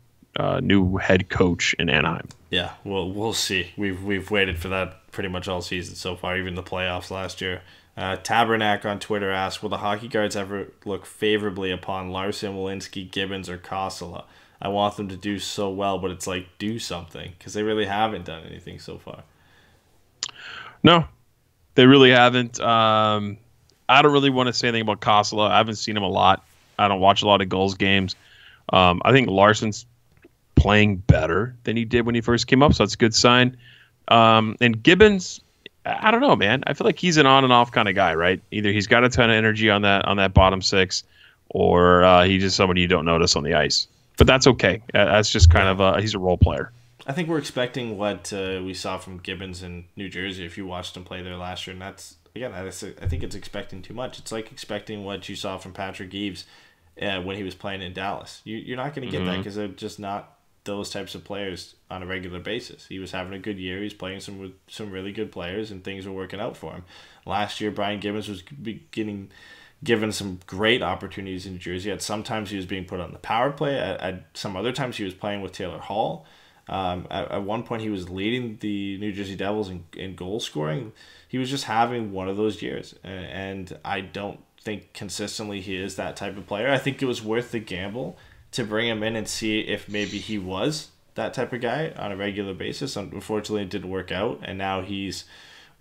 new head coach in Anaheim. Yeah, we'll see. We've waited for that pretty much all season so far, even the playoffs last year. Tabernac on Twitter asks, will the hockey guards ever look favorably upon Larson, Welinski, Gibbons, or Kosala? I want them to do so well, but it's like, do something, because they really haven't done anything so far. No, they really haven't. I don't really want to say anything about Kosala. I haven't seen him a lot. I don't watch a lot of Gulls games. I think Larson's playing better than he did when he first came up, so that's a good sign. And Gibbons, I don't know, man. I feel like he's an on and off kind of guy, right? Either he's got a ton of energy on that bottom six, or he's just somebody you don't notice on the ice. But that's okay. That's just kind of he's a role player. I think we're expecting what we saw from Gibbons in New Jersey if you watched him play there last year, and I think it's expecting too much. It's like expecting what you saw from Patrick Eaves when he was playing in Dallas. You're not going to get that because they're just not those types of players on a regular basis. He was having a good year. He's playing with some really good players, and things were working out for him. Last year, Brian Gibbons was getting given some great opportunities in New Jersey. At some times, he was being put on the power play. At some other times, he was playing with Taylor Hall. At one point, he was leading the New Jersey Devils in goal scoring. He was just having one of those years, and I don't think consistently he is that type of player. I think it was worth the gamble to bring him in and see if maybe he was that type of guy on a regular basis. Unfortunately, it didn't work out, and now he's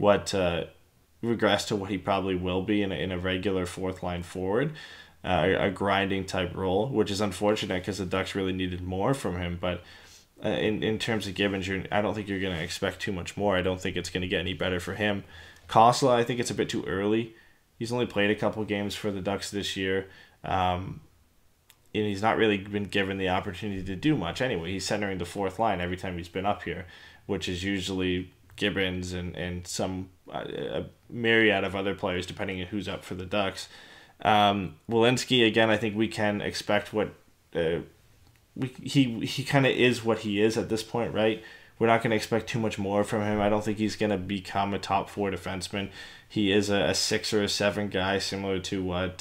regressed to what he probably will be in a regular fourth line forward, a grinding type role, which is unfortunate because the Ducks really needed more from him. But in terms of Gibbons, I don't think you're going to expect too much more. I don't think it's going to get any better for him. Kosla, I think it's a bit too early. He's only played a couple games for the Ducks this year. he's not really been given the opportunity to do much anyway. He's centering the fourth line every time he's been up here, which is usually Gibbons and some a myriad of other players, depending on who's up for the Ducks. Welinski, again, I think we can expect what he kind of is what he is at this point, right? We're not going to expect too much more from him. I don't think he's going to become a top 4 defenseman. He is a 6 or a 7 guy, similar to what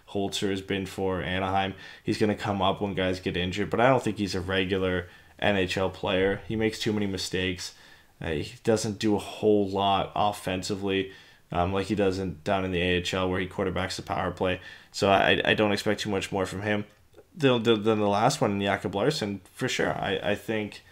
Holzer has been for Anaheim. He's going to come up when guys get injured, but I don't think he's a regular NHL player. He makes too many mistakes. He doesn't do a whole lot offensively like he does down in the AHL where he quarterbacks the power play. So I don't expect too much more from him. Then the last one, Jacob Larsson, for sure. I think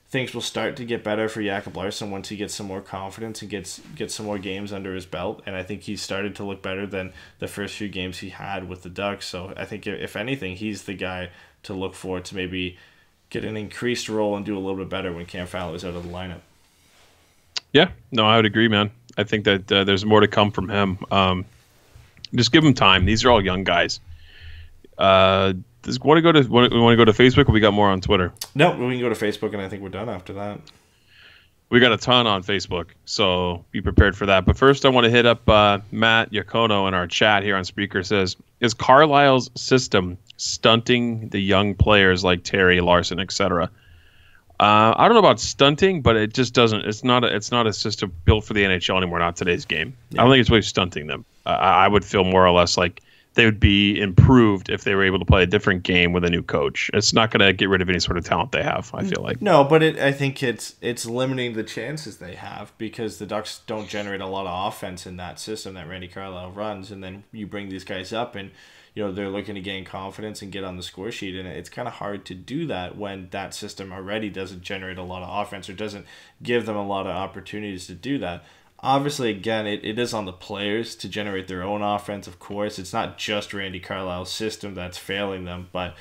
things will start to get better for Jacob Larsson once he gets some more confidence and gets some more games under his belt. And I think he started to look better than the first few games he had with the Ducks. So I think if anything, he's the guy to look for to maybe get an increased role and do a little bit better when Cam Fowler's out of the lineup. Yeah, no, I would agree, man. I think that there's more to come from him. Just give him time. These are all young guys. Want to go to Facebook, or we got more on Twitter? No, we can go to Facebook, and I think we're done after that. We got a ton on Facebook, so be prepared for that. But first, I want to hit up Matt Yacono in our chat here on Spreaker. Says, is Carlisle's system stunting the young players like Terry, Larson, etc.? I don't know about stunting, but it just doesn't. It's not a system built for the NHL anymore. Not today's game. Yeah. I don't think it's really stunting them. I would feel more or less like they would be improved if they were able to play a different game with a new coach. It's not going to get rid of any sort of talent they have, I feel like. No, but I think it's limiting the chances they have because the Ducks don't generate a lot of offense in that system that Randy Carlyle runs, and then you bring these guys up and they're looking to gain confidence and get on the score sheet, and it's kind of hard to do that when that system already doesn't generate a lot of offense or doesn't give them a lot of opportunities to do that. Obviously, again, it is on the players to generate their own offense, of course. It's not just Randy Carlisle's system that's failing them, but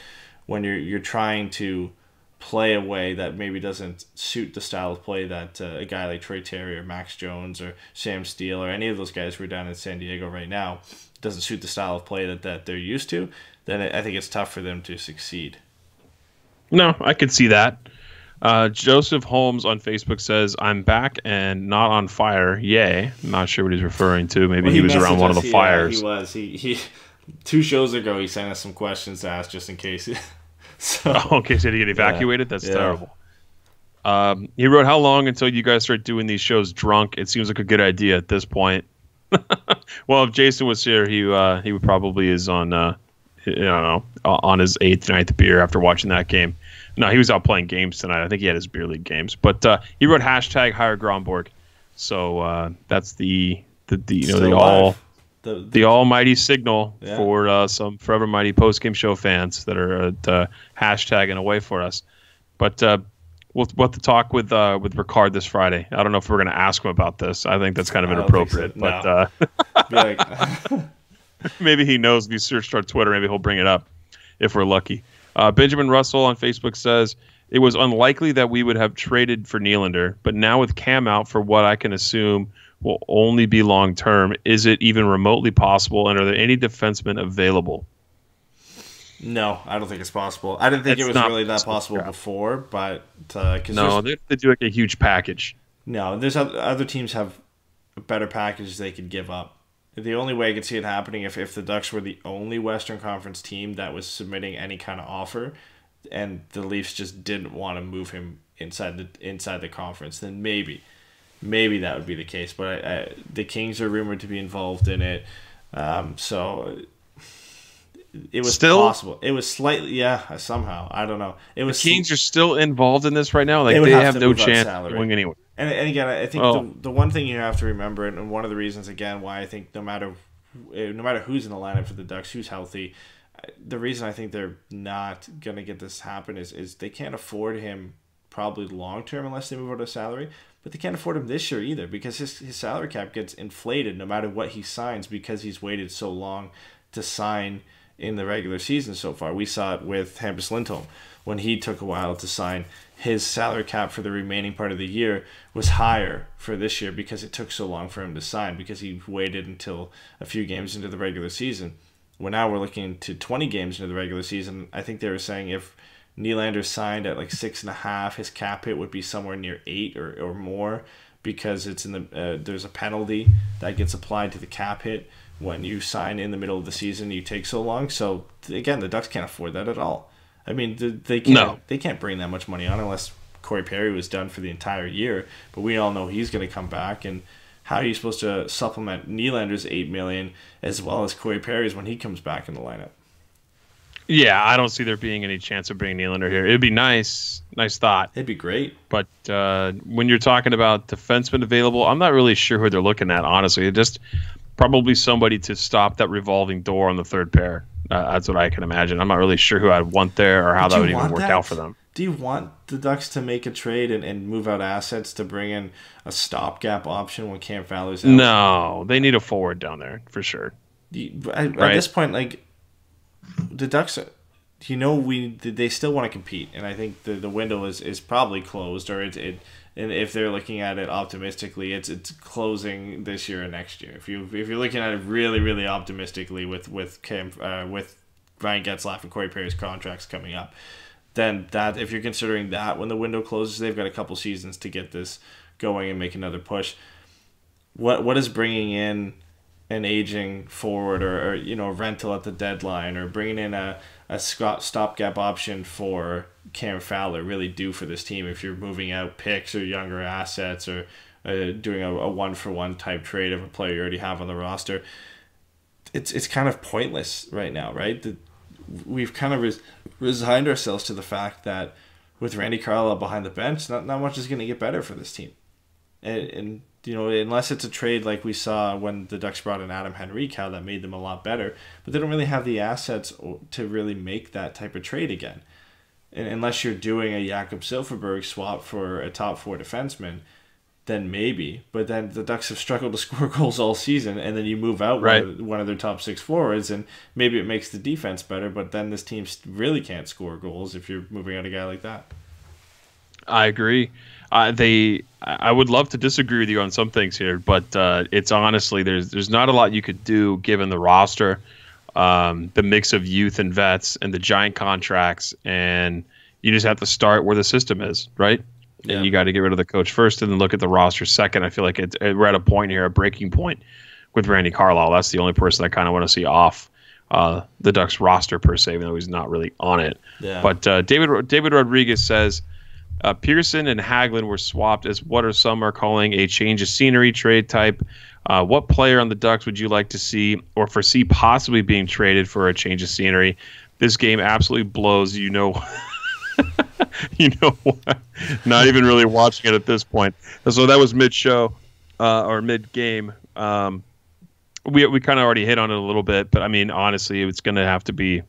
when you're trying to play a way that maybe doesn't suit the style of play that a guy like Troy Terry or Max Jones or Sam Steele or any of those guys who are down in San Diego right now doesn't suit the style of play that they're used to, then I think it's tough for them to succeed. No, I could see that. Joseph Holmes on Facebook says, I'm back and not on fire. Yay. I'm not sure what he's referring to. Maybe he was around one of the fires. He was. He 2 shows ago, he sent us some questions to ask just in case. In case he had to get evacuated? That's terrible. He wrote, how long until you guys start doing these shows drunk? It seems like a good idea at this point. Well, if Jason was here, he would probably is on, on his 8th, 9th beer after watching that game. No, he was out playing games tonight. I think he had his beer league games. But he wrote hashtag hire Gromborg. So that's the almighty signal for some Forever Mighty post-game show fans that are hashtagging away for us. But we'll have to talk with Ricard this Friday. I don't know if we're going to ask him about this. I think that's kind of inappropriate. So. No. But maybe he knows if you searched our Twitter, maybe he'll bring it up if we're lucky. Benjamin Russell on Facebook says, it was unlikely that we would have traded for Nylander, but now with Cam out for what I can assume will only be long-term, is it even remotely possible, and are there any defensemen available? No, I don't think it's possible. I didn't think it was really that possible before, but... no, they do like a huge package. No, there's other teams have a better package they could give up. The only way I could see it happening if the Ducks were the only Western Conference team that was submitting any kind of offer, and the Leafs just didn't want to move him inside the conference, then maybe that would be the case. But the Kings are rumored to be involved in it, so it was still possible. It was slightly, somehow I don't know. It was the Kings are still involved in this right now. Like they have no chance of going anywhere. And again, I think the one thing you have to remember, and one of the reasons, again, why I think no matter who's in the lineup for the Ducks, who's healthy, the reason I think they're not going to get this happen is they can't afford him probably long-term unless they move out of salary, but they can't afford him this year either because his salary cap gets inflated no matter what he signs because he's waited so long to sign in the regular season so far. We saw it with Hampus Lindholm. When he took a while to sign, his salary cap for the remaining part of the year was higher for this year because it took so long for him to sign because he waited until a few games into the regular season. Well, now we're looking to 20 games into the regular season. I think they were saying if Nylander signed at like 6.5, his cap hit would be somewhere near 8 or more, because it's in the there's a penalty that gets applied to the cap hit when you sign in the middle of the season. You take so long. So again, the Ducks can't afford that at all. I mean, they can't bring that much money on unless Corey Perry was done for the entire year. But we all know he's going to come back, and how are you supposed to supplement Nylander's $8 million as well as Corey Perry's when he comes back in the lineup? Yeah, I don't see there being any chance of bringing Nylander here. It'd be nice thought. It'd be great. But when you're talking about defensemen available, I'm not really sure who they're looking at, honestly. Just probably somebody to stop that revolving door on the third pair. That's what I can imagine. I'm not really sure who I'd want there or how that would even work out for them. Do you want the Ducks to make a trade and move out assets to bring in a stopgap option when Cam Fowler's out? No, they need a forward down there for sure. At this point, like, the Ducks, they still want to compete, and I think the window is probably closed, or and if they're looking at it optimistically, it's closing this year or next year. If you're looking at it really, really optimistically with Ryan Getzlaf and Corey Perry's contracts coming up, then that, if you're considering that when the window closes, they've got a couple seasons to get this going and make another push. What is bringing in an aging forward or rental at the deadline, or bringing in a stopgap option for Cam Fowler really do for this team if you're moving out picks or younger assets, or doing a 1-for-1 type trade of a player you already have on the roster? It's kind of pointless right now, right? We've kind of resigned ourselves to the fact that with Randy Carlyle behind the bench, not much is going to get better for this team. And unless it's a trade like we saw when the Ducks brought in Adam Henrique, how that made them a lot better. But they don't really have the assets to really make that type of trade again. And unless you're doing a Jakob Silfverberg swap for a top 4 defenseman, then maybe. But then the Ducks have struggled to score goals all season, and then you move out one of their top 6 forwards, and maybe it makes the defense better, but then this team really can't score goals if you're moving out a guy like that. I agree. I would love to disagree with you on some things here, but it's honestly, there's not a lot you could do given the roster, the mix of youth and vets, and the giant contracts, and you just have to start where the system is, right? Yeah. And you got to get rid of the coach first and then look at the roster second. I feel like we're at a point here, a breaking point with Randy Carlyle. That's the only person I kind of want to see off the Ducks roster per se, even though he's not really on it. Yeah. But David Rodriguez says, Pearson and Hagelin were swapped as what some are calling a change of scenery trade type. What player on the Ducks would you like to see or foresee possibly being traded for a change of scenery? This game absolutely blows. You know what? Not even really watching it at this point. So that was mid-show or mid-game. We kind of already hit on it a little bit, but I mean, honestly, it's going to have to be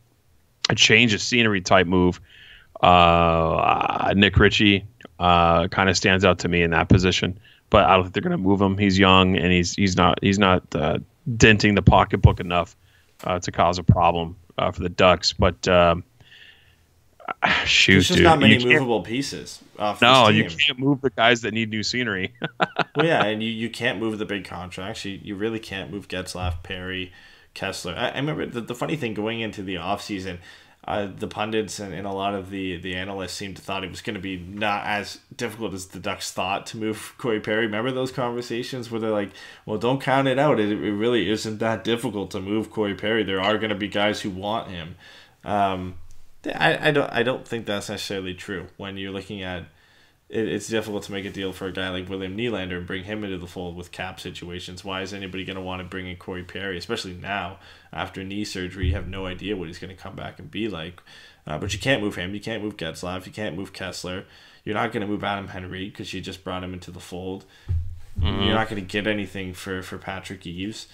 a change of scenery type move. Nick Ritchie kind of stands out to me in that position, but I don't think they're going to move him. He's young and he's not denting the pocketbook enough to cause a problem for the Ducks. But shoot, there's just dude, not many movable pieces off this team. You can't move the guys that need new scenery. Well, yeah, and you can't move the big contracts. You really can't move Getzlaf, Perry, Kessler. I remember the funny thing going into the offseason, the pundits and a lot of the analysts seemed to thought it was going to be not as difficult as the Ducks thought to move Corey Perry. Remember those conversations where they're like, well, don't count it out. It really isn't that difficult to move Corey Perry. There are going to be guys who want him. I don't think that's necessarily true when you're looking at it's difficult to make a deal for a guy like William Nylander and bring him into the fold with cap situations. Why is anybody going to want to bring in Corey Perry, especially now after knee surgery? You have no idea what he's going to come back and be like. But you can't move him. You can't move Getzlaf. You can't move Kessler. You're not going to move Adam Henrique because you just brought him into the fold. Mm-hmm. You're not going to get anything for Patrick Eaves.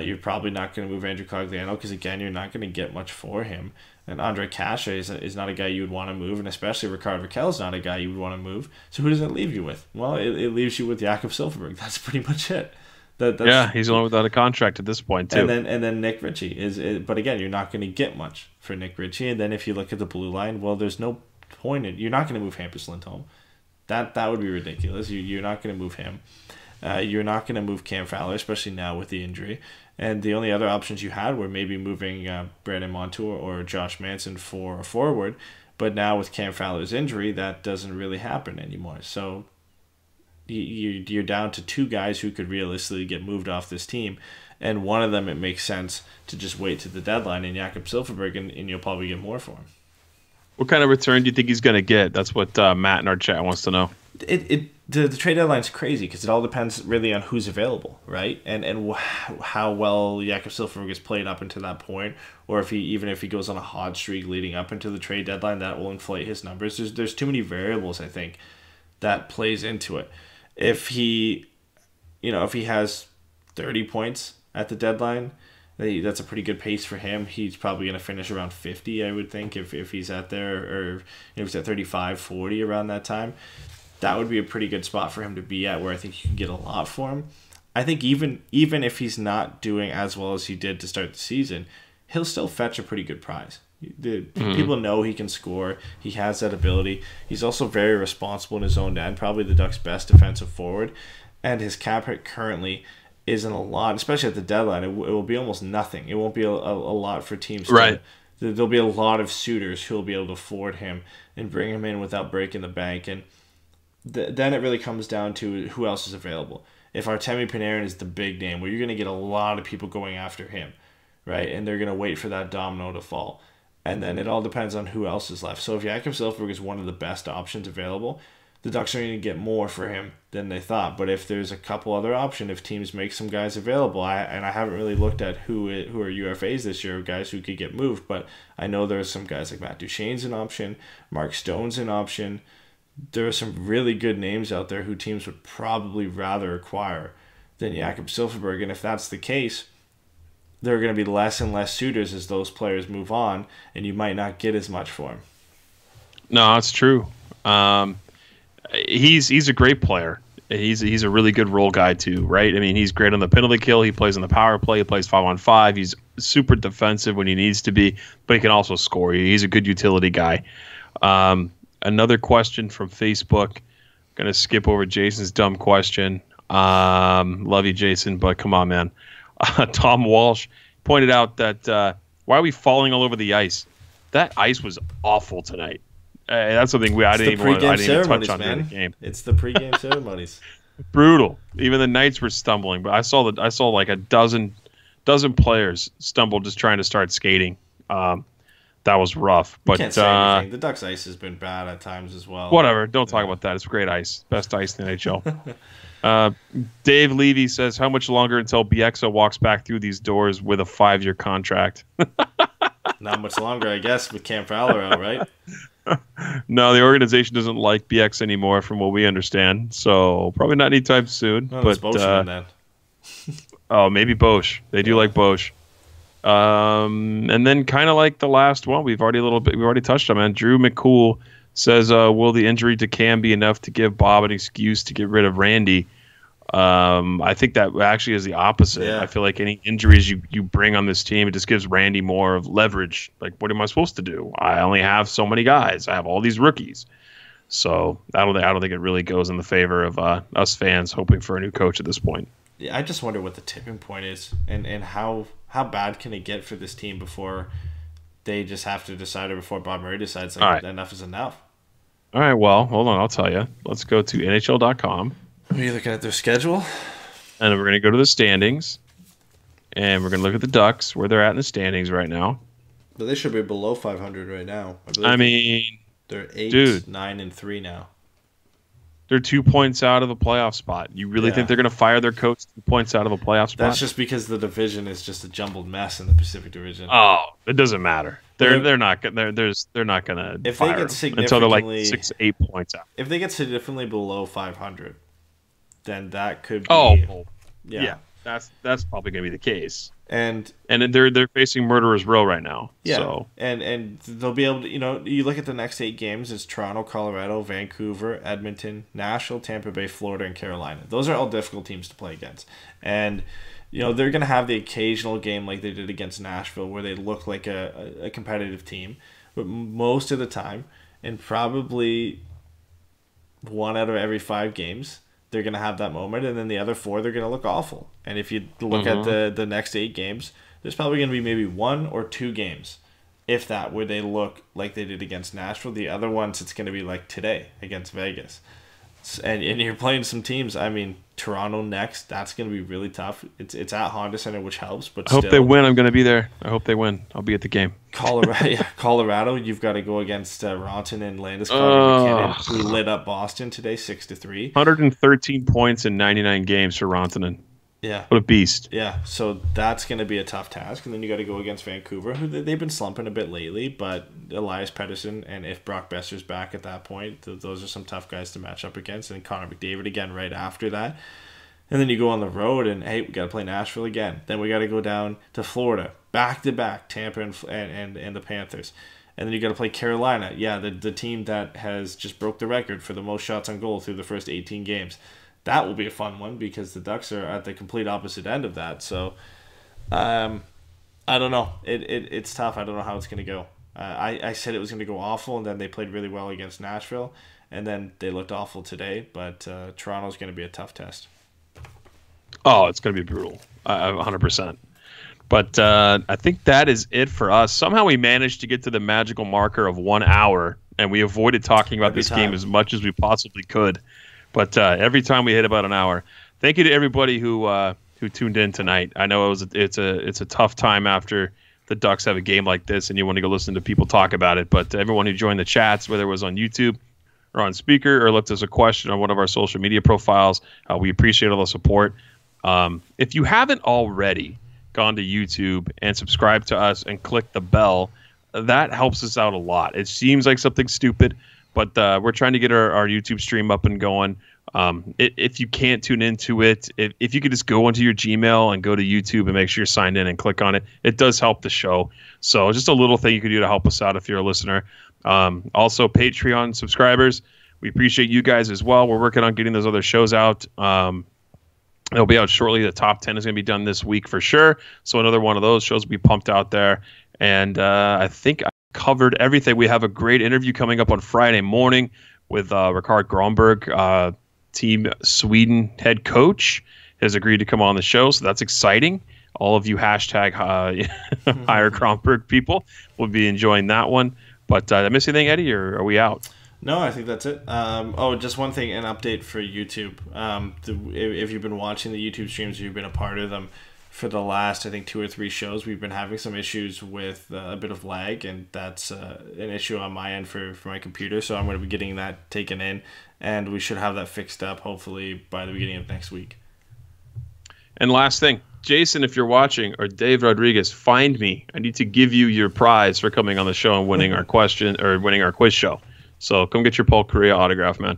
You're probably not going to move Andrew Cogliano because, again, you're not going to get much for him. And Andre Kasha is not a guy you would want to move, and especially Rickard Rakell is not a guy you would want to move. So who does it leave you with? Well, it leaves you with Jakob Silfverberg. That's pretty much it. Yeah, he's the one without a contract at this point too. And then Nick Ritchie but again, you're not going to get much for Nick Ritchie. And then if you look at the blue line, well, there's no point you're not going to move Hampus Lindholm. That would be ridiculous. You're not going to move him. You're not going to move Cam Fowler, especially now with the injury. And the only other options you had were maybe moving Brandon Montour or Josh Manson for a forward. But now with Cam Fowler's injury, that doesn't really happen anymore. So you're down to 2 guys who could realistically get moved off this team. And one of them, it makes sense to just wait to the deadline in Jakob Silfverberg, and you'll probably get more for him. What kind of return do you think he's going to get? That's what Matt in our chat wants to know. The trade deadline's crazy because it all depends really on who's available, right? And how well Jakob Silfverberg has played up until that point, or if he goes on a hot streak leading up into the trade deadline, that will inflate his numbers. There's too many variables, I think, that plays into it. If he has 30 points at the deadline, that's a pretty good pace for him. He's probably going to finish around 50, I would think, if he's at there, or if he's at 35, 40 around that time. That would be a pretty good spot for him to be at, where I think you can get a lot for him. I think even if he's not doing as well as he did to start the season, he'll still fetch a pretty good prize. People know he can score. He has that ability. He's also very responsible in his own end, probably the Ducks' best defensive forward. And his cap hit currently isn't a lot, especially at the deadline. It will be almost nothing. It won't be a lot for teams. Right. There'll be a lot of suitors who will be able to afford him and bring him in without breaking the bank. And then it really comes down to who else is available. If Artemi Panarin is the big name, well, you're going to get a lot of people going after him, right? And they're going to wait for that domino to fall. And then it all depends on who else is left. So if Jakob Silfverberg is one of the best options available, the Ducks are going to get more for him than they thought. But if there's a couple other options, if teams make some guys available, I haven't really looked at who are UFAs this year, guys who could get moved, but I know there's some guys like Matt Duchene's an option, Mark Stone's an option. There are some really good names out there who teams would probably rather acquire than Jakob Silfverberg. And if that's the case, there are going to be less and less suitors as those players move on, and you might not get as much for him. No, that's true. He's a great player. He's a really good role guy too, right? I mean, he's great on the penalty kill. He plays on the power play. He plays 5-on-5. He's super defensive when he needs to be, but he can also score. He's a good utility guy. Another question from Facebook. Gonna skip over Jason's dumb question. Love you, Jason, but come on, man. Tom Walsh pointed out that why are we falling all over the ice? That ice was awful tonight. That's something I didn't even touch on during the game. It's the pregame ceremonies. Brutal. Even the Knights were stumbling, but I saw like a dozen players stumble just trying to start skating. That was rough. But can't say anything. The Ducks ice has been bad at times as well. Whatever. Don't talk about that. It's great ice. Best ice in the NHL. Dave Levy says, how much longer until Bieksa walks back through these doors with a 5-year contract? Not much longer, I guess, with Cam Fowler out, right? No, the organization doesn't like BX anymore, from what we understand. So probably not anytime soon. Well, but then. Oh, maybe Bosch. They do like Bosch. And then kind of like the last one, we've already touched on, man. Drew McCool says, will the injury to Cam be enough to give Bob an excuse to get rid of Randy? I think that actually is the opposite. Yeah. I feel like any injuries you bring on this team, it just gives Randy more of leverage. Like, what am I supposed to do? I only have so many guys. I have all these rookies. So I don't think it really goes in the favor of us fans hoping for a new coach at this point. Yeah, I just wonder what the tipping point is, and how bad can it get for this team before they just have to decide, or before Bob Murray decides enough is enough. All right, well, hold on, I'll tell you. Let's go to NHL.com. Are you looking at their schedule? And we're going to go to the standings, and we're going to look at the Ducks, where they're at in the standings right now. But they should be below 500 right now. I mean, they're 8, 9, and 3 now. They're 2 points out of a playoff spot. You really think they're going to fire their coach 2 points out of a playoff spot? That's just because the division is just a jumbled mess in the Pacific Division. Oh, it doesn't matter. They're not going to fire them until they're like 6, 8 points out. If they get significantly below 500, then that could be. Oh, yeah. That's probably going to be the case. And they're facing Murderers Row right now. Yeah. So. And they'll be able to, you look at the next 8 games, it's Toronto, Colorado, Vancouver, Edmonton, Nashville, Tampa Bay, Florida, and Carolina. Those are all difficult teams to play against. And they're going to have the occasional game like they did against Nashville where they look like a competitive team. But most of the time, and probably 1 out of every 5 games, they're going to have that moment, and then the other 4, they're going to look awful. And if you look at the next 8 games, there's probably going to be maybe 1 or 2 games, if that, where they look like they did against Nashville. The other ones, it's going to be like today against Vegas. And you're playing some teams. I mean, Toronto next. That's going to be really tough. It's at Honda Center, which helps. But I hope they win. I'm going to be there. I hope they win. I'll be at the game. Colorado. You've got to go against Ronton and Landeskog, who lit up Boston today, 6-3. 113 points in 99 games for Rantanen. Yeah. What a beast. Yeah, so that's going to be a tough task. And then you got to go against Vancouver, who they've been slumping a bit lately, but Elias Pettersson, and if Brock Besser's back at that point, those are some tough guys to match up against. And Connor McDavid again right after that. And then you go on the road, and hey, we got to play Nashville again. Then we got to go down to Florida, back-to-back, Tampa and the Panthers. And then you got to play Carolina. Yeah, the team that has just broke the record for the most shots on goal through the first 18 games. That will be a fun one because the Ducks are at the complete opposite end of that. So, I don't know. It's tough. I don't know how it's going to go. I said it was going to go awful, and then they played really well against Nashville, and then they looked awful today. But Toronto's going to be a tough test. Oh, it's going to be brutal, 100%. But I think that is it for us. Somehow we managed to get to the magical marker of 1 hour, and we avoided talking about this game as much as we possibly could. But every time we hit about an hour. Thank you to everybody who tuned in tonight. I know it's a tough time after the Ducks have a game like this, and you want to go listen to people talk about it. But everyone who joined the chats, whether it was on YouTube or on speaker, or left us a question on one of our social media profiles, we appreciate all the support. If you haven't already gone to YouTube and subscribed to us and clicked the bell, that helps us out a lot. It seems like something stupid, but we're trying to get our YouTube stream up and going. If you can't tune into it, if you could just go into your Gmail and go to YouTube and make sure you're signed in and click on it, it does help the show. So just a little thing you could do to help us out if you're a listener. Also, Patreon subscribers, we appreciate you guys as well. We're working on getting those other shows out. It'll be out shortly. The top 10 is going to be done this week for sure. So another one of those shows will be pumped out there. And I think I covered everything. We have a great interview coming up on Friday morning with Rickard Gronberg, Team Sweden head coach, has agreed to come on the show. So that's exciting. All of you hashtag hire Gronberg people will be enjoying that one. But did I miss anything, Eddie, or are we out? No, I think that's it. Just one thing, an update for YouTube. If you've been watching the YouTube streams, you've been a part of them for the last, I think, 2 or 3 shows, we've been having some issues with a bit of lag, and that's an issue on my end for my computer. So I'm going to be getting that taken in, and we should have that fixed up hopefully by the beginning of next week. And last thing, Jason, if you're watching, or Dave Rodriguez, find me. I need to give you your prize for coming on the show and winning our winning our quiz show. So come get your Paul Kariya autograph, man.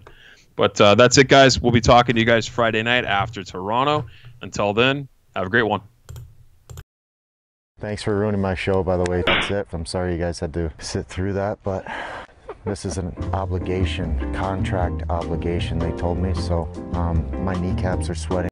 But that's it, guys. We'll be talking to you guys Friday night after Toronto. Until then, have a great one. Thanks for ruining my show, by the way. That's it. I'm sorry you guys had to sit through that, but this is an obligation, contract obligation, they told me. So my kneecaps are sweating.